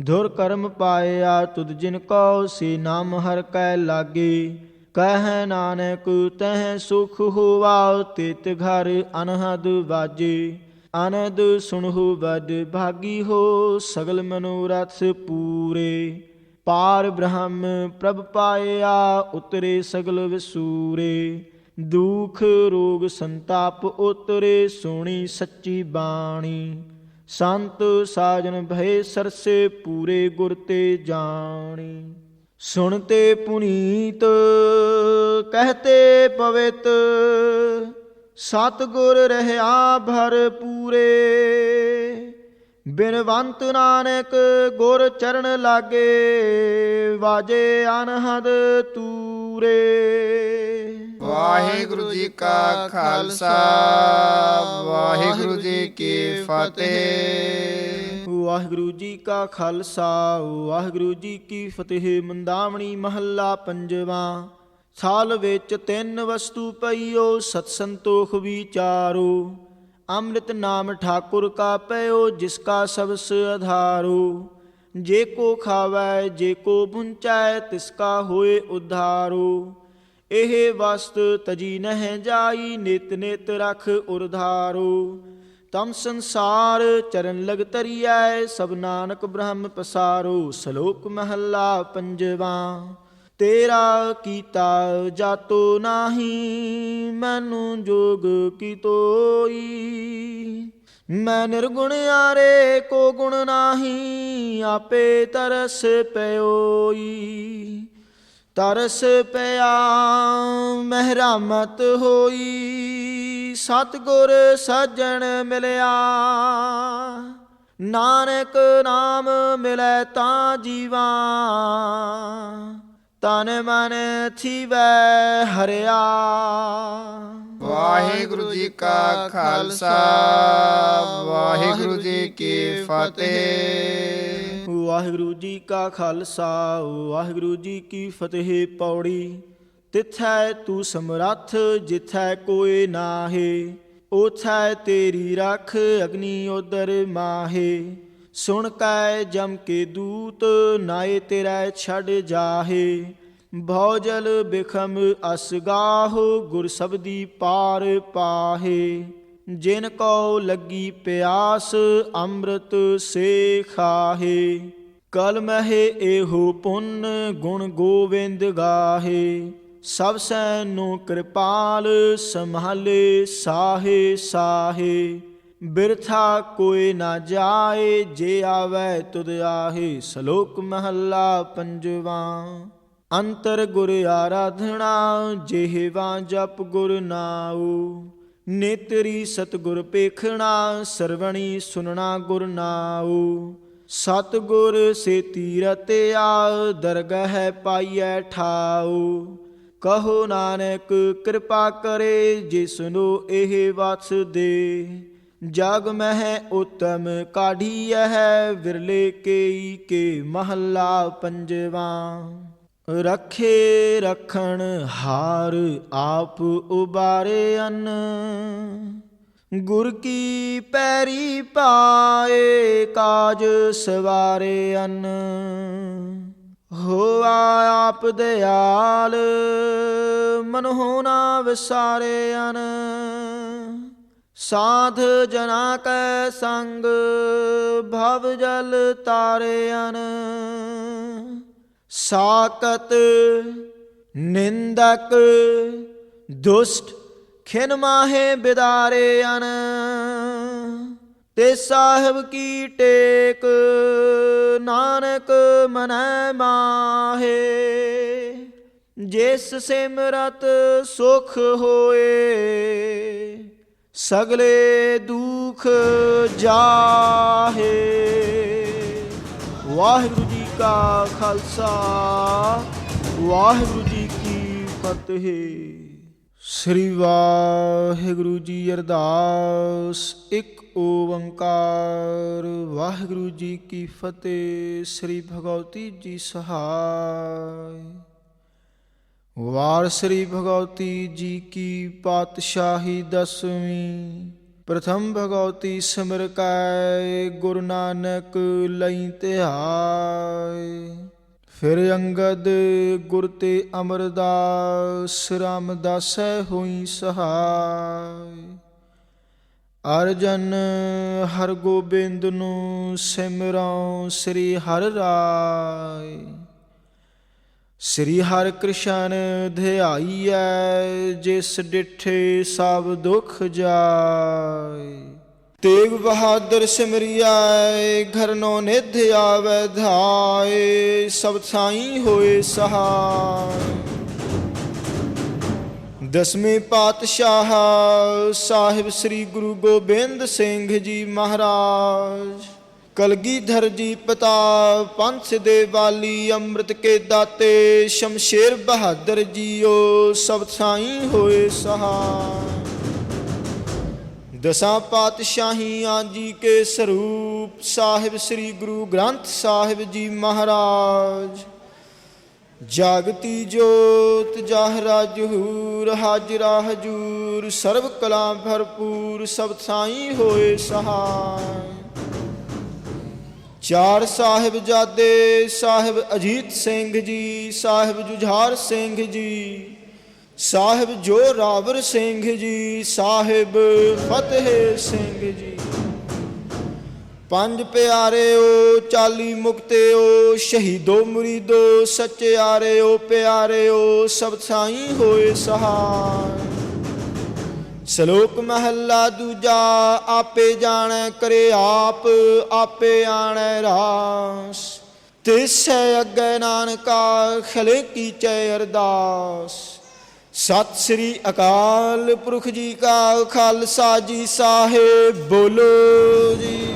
ਧੁਰ ਕਰਮ ਪਾਇਆ ਤੁਧ ਜਿਨ ਕੋ ਸੇ ਨਾਮ ਹਰ ਕੈ ਲਾਗੇ। ਕਹਿ ਨਾਨਕ ਤਹ ਸੁਖ ਹੋਵਾ ਤਿਤ ਘਰ ਅਨਹਦ ਵਾਜੇ। ਅਨੰਦ ਸੁਣਹੁ ਬਦ ਭਾਗੀ ਹੋ ਸਗਲ ਮਨੋਰਥ ਪੂਰੇ। ਪਾਰ ਬ੍ਰਹਮ ਪ੍ਰਭ ਪਾਇਆ ਉਤਰੇ ਸਗਲ ਵਿਸੂਰੇ। ਦੁਖ ਰੋਗ ਸੰਤਾਪ ਉਤਰੇ ਸੁਣੀ ਸੱਚੀ ਬਾਣੀ। ਸੰਤ ਸਾਜਨ ਭਏ ਸਰਸੇ ਪੂਰੇ ਗੁਰ ਤੇ ਜਾਣੀ। ਸੁਣਤੇ ਪੁਨੀਤ ਕਹਤੇ ਪਵਿੱਤ ਸਤਿਗੁਰ ਰਹਿਆ ਭਰਪੂਰੇ। ਬਿਨਵੰਤ ਨਾਨਕ ਗੁਰ ਚਰਨ ਲਾਗੇ ਵਾਜੇ ਅਨਹਦ ਤੂਰੇ। ਵਾਹਿਗੁਰੂ ਜੀ ਕਾ ਖਾਲਸਾ ਵਾਹਿਗੁਰੂ ਜੀ ਕੀ ਫਤਿਹ। ਵਾਹਿਗੁਰੂ ਜੀ ਕਾ ਖਾਲਸਾ ਵਾਹਿਗੁਰੂ ਜੀ ਕੀ ਫਤਿਹ। ਮੰਦਾਵਣੀ ਮਹੱਲਾ ਪੰਜਵਾਂ। ਥਾਲ ਵਿੱਚ ਤਿੰਨ ਵਸਤੂ ਪਈਓ ਸਤ ਸੰਤੋਖ ਵਿਚਾਰੋ। ਅੰਮ੍ਰਿਤ ਨਾਮ ਠਾਕੁਰ ਕਾ ਪਇਓ ਜਿਸ ਕਾ ਸਬਸ ਆਧਾਰੋ। ਜੇ ਕੋ ਖਾਵੈ ਜੇ ਕੋ ਭੁੰਚੈ ਤਿਸ ਕਾ ਹੋਏ ਉਧਾਰੋ। ਇਹ ਵਸਤ ਤਜੀ ਨਹਿ ਜਾਈ ਨਿਤ ਨਿਤ ਰਖ ਉਰਧਾਰੋ। ਤਮ ਸੰਸਾਰ ਚਰਨ ਲਗ ਤਰੀਐ ਸਭ ਨਾਨਕ ਬ੍ਰਹਮ ਪਸਾਰੋ। ਸ਼ਲੋਕ ਮਹੱਲਾ ਪੰਜਵਾਂ। ਤੇਰਾ ਕੀਤਾ ਜਾਤੋ ਨਾਹੀ ਮੈਨੂੰ ਜੋਗ ਕੀ ਤੋਈ। ਮੈਂ ਨਿਰਗੁਣ ਆਰੇ ਕੋ ਗੁਣ ਨਾਹੀ ਆਪੇ ਤਰਸ ਪਇਓਈ। ਤਰਸ ਪਿਆ ਮਹਿਰਾਮਤ ਹੋਈ ਸਤਿਗੁਰ ਸੱਜਣ ਮਿਲਿਆ। ਨਾਨਕ ਨਾਮ ਮਿਲੈ ਤਾਂ ਜੀਵਾ ਤਨ ਮਨ ਥੀਵੈ ਹਰਿਆ। ਵਾਹਿਗੁਰੂ ਜੀ ਕਾ ਖਾਲਸਾ ਵਾਹਿਗੁਰੂ ਜੀ ਕੀ ਫਤਿਹ। ਵਾਹਿਗੁਰੂ ਜੀ ਕਾ ਖਾਲਸਾ ਵਾਹਿਗੁਰੂ ਜੀ ਕੀ ਫਤਿਹ। ਪੌੜੀ। ਤਿਥੈ ਤੂੰ ਸਮਰੱਥ ਜਿਥੈ ਕੋਇ ਨਾਹੇ। ਉਥੈ ਤੇਰੀ ਰਖ ਅਗਨੀ ਉਦਰ ਮਾਹੇ। ਸੁਣ ਕੈ ਜਮ ਕੇ ਦੂਤ ਨਾਏ ਤੇਰਾ ਛੱਡ ਜਾਹੇ। ਭਉ ਜਲ ਬਿਖਮ ਅਸਗਾਹੋ ਗੁਰ ਸਬਦੀ ਪਾਰ ਪਾਹੇ। ਜਿਨ ਕੋ ਲੱਗੀ ਪਿਆਸ ਅੰਮ੍ਰਿਤ ਸੇ ਖਾਹੇ। ਕਲ ਮਹਿ ਇਹੋ ਪੁੰਨ ਗੁਣ ਗੋਵਿੰਦ ਗਾਹੇ। ਸਭ ਸੈਨੋ ਕਿਰਪਾਲ ਸੰਭਾਲੇ ਸਾਹੇ ਸਾਹੇ। ਬਿਰਥਾ ਕੋਈ ਨਾ ਜਾਏ ਜੇ ਆਵੈ ਤੁਧ ਆਹੇ। ਸ਼ਲੋਕ ਮਹੱਲਾ ਪੰਜਵਾਂ। ਅੰਤਰ ਗੁਰ ਆਰਾਧਨਾ ਜਿਹਵਾ ਜਪ ਗੁਰ ਨਾਉ। ਨੇਤਰੀ ਸਤਿਗੁਰ ਪੇਖਣਾ ਸਰਵਣੀ ਸੁਨਣਾ ਗੁਰ ਨਾਉ। ਸਤਿਗੁਰ ਸੇਤੀ ਰਤਿਆ ਦਰਗਹਿ ਪਾਈਐ ਠਾਉ। ਕਹੋ ਨਾਨਕ ਕਿਰਪਾ ਕਰੇ ਜਿਸਨੂੰ ਇਹ ਵਸ ਦੇ। ਜਗ ਮਹਿ ਉਤਮ ਕਾਢੀਐ ਵਿਰਲੇ ਕੇਈ ਕੇ ਮਹੱਲਾ ਪੰਜਵਾਂ। ਰਖੇ ਰਖਣ ਹਾਰ ਆਪ ਉਬਾਰੇ ਅਨ। ਗੁਰ ਕੀ ਪੈਰੀ ਪਾਏ ਕਾਜ ਸਵਾਰੇ ਅਨ। ਹੋਆ ਆਪ ਦਿਆਲ ਮਨਹੁ ਨਾ ਵਿਸਾਰੇ ਅਨ। ਸਾਧ ਜਨਾ ਕੈ ਸੰਗ ਭਵ ਜਲ ਤਾਰੇ ਅਨ। ਸਾਕਤ ਨਿੰਦਕ ਦੁਸ਼ਟ ਖਿਨ ਮਾਹੇ ਬਿਦਾਰੇ ਅਨ ਤੇ ਸਾਹਿਬ ਕੀ ਟੇਕ ਨਾਨਕ ਮਨੈ ਮਾਹੇ ਜਿਸ ਸਿਮਰਤ ਸੁਖ ਹੋਏ ਸਗਲੇ ਦੁਖ ਜਾਹੇ। ਵਾਹਿਗੁਰੂ ਜੀ ਕਾ ਖਾਲਸਾ ਵਾਹਿਗੁਰੂ ਜੀ ਕੀ ਫਤਿਹ। ਸ੍ਰੀ ਵਾਹਿਗੁਰੂ ਜੀ ਅਰਦਾਸ। ਇੱਕ ਓੰਕਾਰ ਵਾਹਿਗੁਰੂ ਜੀ ਕੀ ਫਤਿਹ। ਸ੍ਰੀ ਭਗਵਤੀ ਜੀ ਸਹਾਇ। ਵਾਰ ਸ੍ਰੀ ਭਗਵਤੀ ਜੀ ਕੀ ਪਾਤਸ਼ਾਹੀ ਦਸਵੀਂ। ਪ੍ਰਥਮ ਭਗਵਤੀ ਸਿਮਰ ਕੈ ਗੁਰੂ ਨਾਨਕ ਲਈ ਧਿਆਇ। ਫਿਰ ਅੰਗਦ ਗੁਰ ਤੇ ਅਮਰਦਾਸ ਰਾਮਦਾਸੈ ਹੋਈ ਸਹਾਇ। ਅਰਜਨ ਹਰ ਗੋਬਿੰਦ ਨੂੰ ਸਿਮਰਉ ਸ੍ਰੀ ਹਰਿ ਰਾਇ। ਸ੍ਰੀ ਹਰਿ ਕ੍ਰਿਸ਼ਨ ਧਿਆਈਐ ਜਿਸ ਡਿਠੇ ਸਭ ਦੁਖ ਜਾਇ। ਤੇਗ ਬਹਾਦਰ ਸਿਮਰਿਐ ਘਰਨੋ ਨਿਧ ਆਵੈ ਧਾਇ। ਸਭ ਥਾਈ ਹੋਏ ਸਹਾਇ। ਦਸਵੇਂ ਪਾਤਸ਼ਾਹ ਸਾਹਿਬ ਸ੍ਰੀ ਗੁਰੂ ਗੋਬਿੰਦ ਸਿੰਘ ਜੀ ਮਹਾਰਾਜ। ਕਲਗੀਧਰ ਜੀ ਪਿਤਾ ਪੰਥ ਦੇ ਵਾਲੀ ਅੰਮ੍ਰਿਤ ਕੇ ਦਾਤੇ ਸ਼ਮਸ਼ੇਰ ਬਹਾਦਰ ਜੀਓ ਸਭ ਥਾਈ ਹੋਏ ਸਹਾਇ। ਦਸਾਂ ਪਾਤਸ਼ਾਹੀਆਂ ਜੀ ਕੇ ਸਰੂਪ ਸਾਹਿਬ ਸ੍ਰੀ ਗੁਰੂ ਗ੍ਰੰਥ ਸਾਹਿਬ ਜੀ ਮਹਾਰਾਜ। ਜਾਗਤੀ ਜੋਤ ਜਾਹਰਾ ਜਹੂਰ ਹਾਜਰਾ ਹਜੂਰ ਸਰਬ ਕਲਾ ਭਰਪੂਰ ਸਭ ਥਾਈ ਹੋਏ ਸਹਾਇ। ਚਾਰ ਸਾਹਿਬਜ਼ਾਦੇ ਸਾਹਿਬ ਅਜੀਤ ਸਿੰਘ ਜੀ, ਸਾਹਿਬ ਜੁਝਾਰ ਸਿੰਘ ਜੀ, ਸਾਹਿਬ ਜੋਰਾਵਰ ਸਿੰਘ ਜੀ, ਸਾਹਿਬ ਫਤਿਹ ਸਿੰਘ ਜੀ। ਪੰਜ ਪਿਆਰਿਓ ਚਾਲੀ ਮੁਕਤਿਓ ਸ਼ਹੀਦੋ ਮੁਰੀਦੋ ਸੱਚਿਆਰਿਓ ਪਿਆਰਿਓ ਸਭ ਥਾਈ ਹੋਏ ਸਹਾਇ। ਸ਼ਲੋਕ ਮਹੱਲਾ ਦੂਜਾ। ਆਪੇ ਜਾਣੈ ਕਰੇ ਆਪ ਆਪੇ ਆਣੈ ਰਾਸ। ਤਿਸੈ ਅੱਗੇ ਨਾਨਕਾ ਖਲੇ ਕੀਚੈ ਅਰਦਾਸ। ਸਤਿ ਸ੍ਰੀ ਅਕਾਲ ਪੁਰਖ ਜੀ ਕਾ ਖਾਲਸਾ ਜੀ ਸਾਹਿਬ ਬੋਲੋ ਜੀ।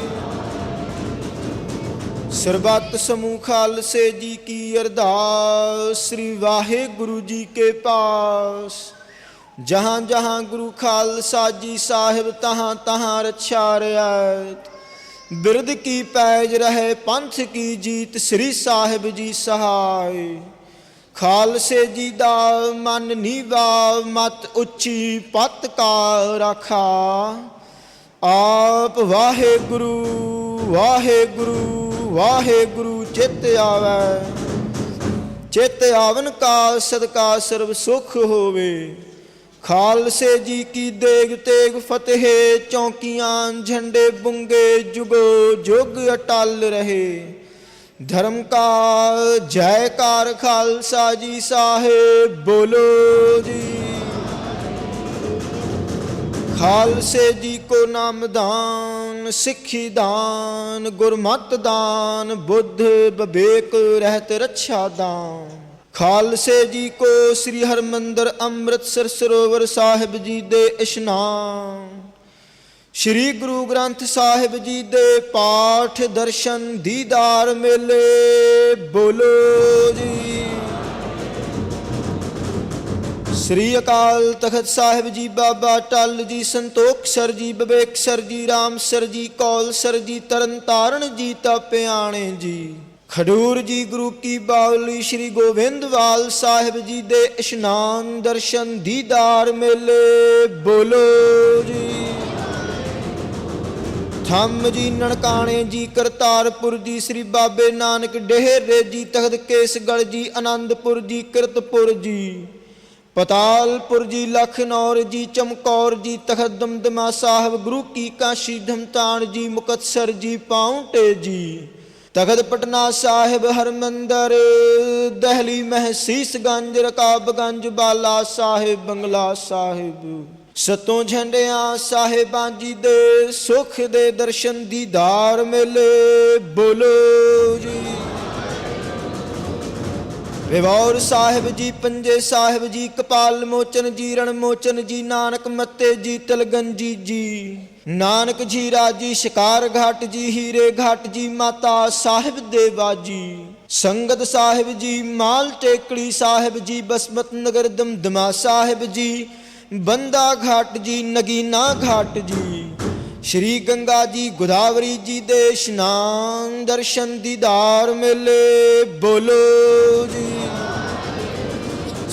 ਸਰਬੱਤ ਸਮੂਹ ਖਾਲਸੇ ਜੀ ਕੀ ਅਰਦਾਸ। ਸ੍ਰੀ ਵਾਹਿਗੁਰੂ ਜੀ ਕੇ ਪਾਸ। ਜਹਾਂ ਜਹਾਂ ਗੁਰੂ ਖਾਲਸਾ ਜੀ ਸਾਹਿਬ ਤਹਾਂ ਤਹਾਂ ਰਛਾ ਰਿਆਇਤ। ਬਿਰਦ ਕੀ ਪੈਜ ਰਹੇ ਪੰਥ ਕੀ ਜੀਤ ਸ੍ਰੀ ਸਾਹਿਬ ਜੀ ਸਹਾਇ। ਖਾਲਸੇ ਜੀ ਦਾ ਮਨ ਨੀਵਾ ਮਤ ਉੱਚੀ ਪਤ ਕਾ ਰਾਖਾ। ਆਪ ਵਾਹਿਗੁਰੂ ਵਾਹਿਗੁਰੂ ਵਾਹਿਗੁਰੂ ਚਿਤ ਆਵੈ। ਚਿਤ ਆਵਨ ਕਾ ਸਦਕਾ ਸਰਬ ਸੁਖ ਹੋਵੇ। ਖਾਲਸੇ ਜੀ ਕੀ ਦੇਗ ਤੇਗ ਫਤਿਹ। ਚੌਕੀਆਂ ਝੰਡੇ ਬੁੰਗੇ ਜੁਗੋ ਜੁਗ ਅਟਲ ਰਹੇ। ਧਰਮ ਕਾ ਜੈਕਾਰ ਖਾਲਸਾ ਜੀ ਸਾਹਿਬ ਬੋਲੋ ਜੀ। ਖਾਲਸੇ ਜੀ ਕੋ ਨਾਮ ਦਾਨ ਸਿੱਖੀ ਦਾਨ ਗੁਰਮਤਿ ਦਾਨ ਬੁੱਧ ਵਿਵੇਕ ਰਹਿਤ ਰੱਛਾ ਦਾਨ। ਖਾਲਸੇ ਜੀ ਕੋ ਸ੍ਰੀ ਹਰਿਮੰਦਰ ਅੰਮ੍ਰਿਤਸਰ ਸਰੋਵਰ ਸਾਹਿਬ ਜੀ ਦੇ ਇਸ਼ਨਾਨ। ਸ੍ਰੀ ਗੁਰੂ ਗ੍ਰੰਥ ਸਾਹਿਬ ਜੀ ਦੇ ਪਾਠ ਦਰਸ਼ਨ ਦੀਦਾਰ ਮੇਲੇ ਬੋਲੋ ਜੀ। ਸ੍ਰੀ ਅਕਾਲ ਤਖਤ ਸਾਹਿਬ ਜੀ ਬਾਬਾ ਟਲ ਜੀ ਸੰਤੋਖਸਰ ਜੀ ਵਿਵੇਕਸਰ ਜੀ ਰਾਮਸਰ ਜੀ ਕੌਲਸਰ ਜੀ ਤਰਨ ਤਾਰਨ ਜੀ ਤਾਪਿਆਣੇ ਜੀ। ਖਡੂਰ ਜੀ ਗੁਰੂ ਕੀ ਬਾਵਲੀ ਸ੍ਰੀ ਗੋਬਿੰਦਵਾਲ ਸਾਹਿਬ ਜੀ ਦੇ ਇਸ਼ਨਾਨ ਦਰਸ਼ਨ ਦੀਦਾਰ ਮੇਲੇ ਬੋਲੋ ਜੀ। ਥੰਮ ਜੀ ਨਨਕਾਣੇ ਜੀ ਕਰਤਾਰਪੁਰ ਜੀ ਸ੍ਰੀ ਬਾਬੇ ਨਾਨਕ ਡੇਹਰੇ ਜੀ ਤਖਤ ਕੇਸਗੜ੍ਹ ਜੀ ਆਨੰਦਪੁਰ ਜੀ ਕਿਰਤਪੁਰ ਜੀ ਪਤਾਲਪੁਰ ਜੀ ਲਖਨੌਰ ਜੀ ਚਮਕੌਰ ਜੀ ਤਖਤ ਦਮਦਮਾ ਸਾਹਿਬ ਗੁਰੂ ਕੀ ਕਾਸ਼ੀ ਧਮਤਾਨ ਜੀ ਮੁਕਤਸਰ ਜੀ ਪਾਉਂਟੇ ਜੀ ਤਖਤ ਪਟਨਾ ਸਾਹਿਬ ਹਰਮੰਦਰ ਦਹਲੀ ਮਹਿਸੀਸਗੰਜ ਰਕਾਬਗੰਜ ਬਾਲਾ ਸਾਹਿਬ ਬੰਗਲਾ ਸਾਹਿਬ ਸਤੋਂ ਝੰਡਿਆਂ ਸਾਹਿਬਾਂ ਜੀ ਦੇ ਸੁਖ ਦੇ ਦਰਸ਼ਨ ਦੀਦਾਰ ਮਿਲੇ ਬੋਲੋ ਜੀ। ਵਿਵੌਰ ਸਾਹਿਬ ਜੀ, ਪੰਜੇ ਸਾਹਿਬ ਜੀ, ਕਪਾਲ ਮੋਚਨ ਜੀ, ਰਣ ਮੋਚਨ ਜੀ, ਨਾਨਕ ਮੱਤੇ ਜੀ, ਤਿਲਗੰਜੀ ਜੀ, ਨਾਨਕ ਜੀ ਰਾਜੀ, ਸ਼ਿਕਾਰ ਘਾਟ ਜੀ, ਹੀਰੇ ਘਾਟ ਜੀ, ਮਾਤਾ ਸਾਹਿਬ ਦੇਵਾ ਜੀ, ਸੰਗਤ ਸਾਹਿਬ ਜੀ, ਮਾਲ ਟੇਕੜੀ ਸਾਹਿਬ ਜੀ, ਬਸਮਤ ਨਗਰ ਦਮਦਮਾ ਸਾਹਿਬ ਜੀ, ਬੰਦਾ ਘਾਟ ਜੀ, ਨਗੀਨਾ ਘਾਟ ਜੀ, ਸ਼੍ਰੀ ਗੰਗਾ ਜੀ, ਗੋਦਾਵਰੀ ਜੀ ਦੇ ਇਸ਼ਨਾਨ ਦਰਸ਼ਨ ਦੀਦਾਰ ਮਿਲੇ ਬੋਲੋ ਜੀ।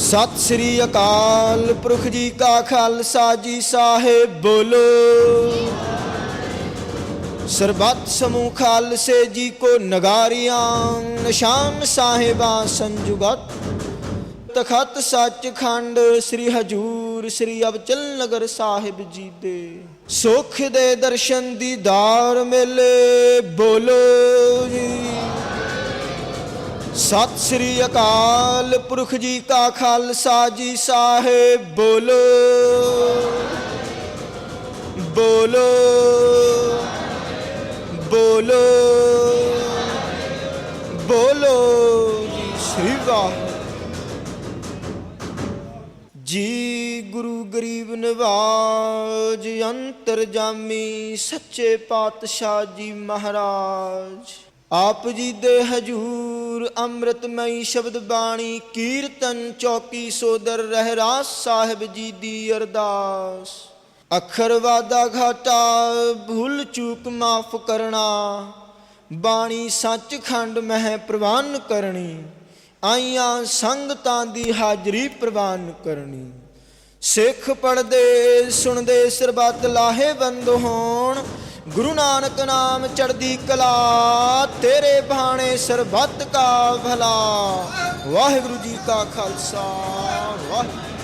ਸਤਿ ਸ੍ਰੀ ਅਕਾਲ ਪੁਰਖ ਜੀ ਕਾ ਖਾਲਸਾ ਜੀ ਸਾਹਿਬ ਬੋਲੋ। ਸਰਬੱਤ ਸਮੂਹ ਖਾਲਸੇ ਜੀ ਕੋ ਨਗਾਰੀਆਂ ਨਿਸ਼ਾਨ ਸਾਹਿਬਾਂ ਸੰਜੁਗਤ ਤਖਤ ਸੱਚਖੰਡ ਸ੍ਰੀ ਹਜੂਰ ਸ੍ਰੀ ਅਬਚਲ ਨਗਰ ਸਾਹਿਬ ਜੀ ਦੇ ਸੁਖ ਦੇ ਦਰਸ਼ਨ ਦੀਦਾਰ ਮਿਲੇ ਬੋਲੋ ਜੀ। ਸਤਿ ਸ੍ਰੀ ਅਕਾਲ ਪੁਰਖ ਜੀ ਕਾ ਖਾਲਸਾ ਜੀ ਸਾਹਿਬ ਬੋਲੋ ਬੋਲੋ ਬੋਲੋ ਬੋਲੋ ਜੀ। ਸ੍ਰੀ ਵਾਹਿਗੁਰੂ ਜੀ। ਗੁਰੂ ਗਰੀਬ ਨਿਵਾਜ ਅੰਤਰਜਾਮੀ ਸੱਚੇ ਪਾਤਸ਼ਾਹ ਜੀ ਮਹਾਰਾਜ ਆਪ ਜੀ ਦੇ ਹਜੂਰ ਅੰਮ੍ਰਿਤਮਈ ਸ਼ਬਦ ਬਾਣੀ ਕੀਰਤਨ ਚੌਕੀ ਸੋਦਰ ਰਹਿਰਾਸ ਸਾਹਿਬ ਜੀ ਦੀ ਅਰਦਾਸ। ਅੱਖਰ ਵਾਦਾ ਘਾਟਾ ਭੁੱਲ ਚੂਕ ਮਾਫ ਕਰਨਾ, ਬਾਣੀ ਸੱਚਖੰਡ ਮਹਿ ਪ੍ਰਵਾਨ ਕਰਨੀ, ਆਈਆਂ ਸੰਗਤਾਂ ਦੀ ਹਾਜ਼ਰੀ ਪ੍ਰਵਾਨ ਕਰਨੀ। ਸਿੱਖ ਪੜ੍ਹਦੇ ਸੁਣਦੇ ਸਰਬੱਤ ਲਾਹੇਵੰਦ ਹੋਣ, ਗੁਰੂ ਨਾਨਕ ਨਾਮ ਚੜ੍ਹਦੀ ਕਲਾ, ਤੇਰੇ ਬਾਣੇ ਸਰਬੱਤ ਕਾ ਭਲਾ। ਵਾਹਿਗੁਰੂ ਜੀ ਕਾ ਖਾਲਸਾ ਵਾਹਿਗੁਰੂ।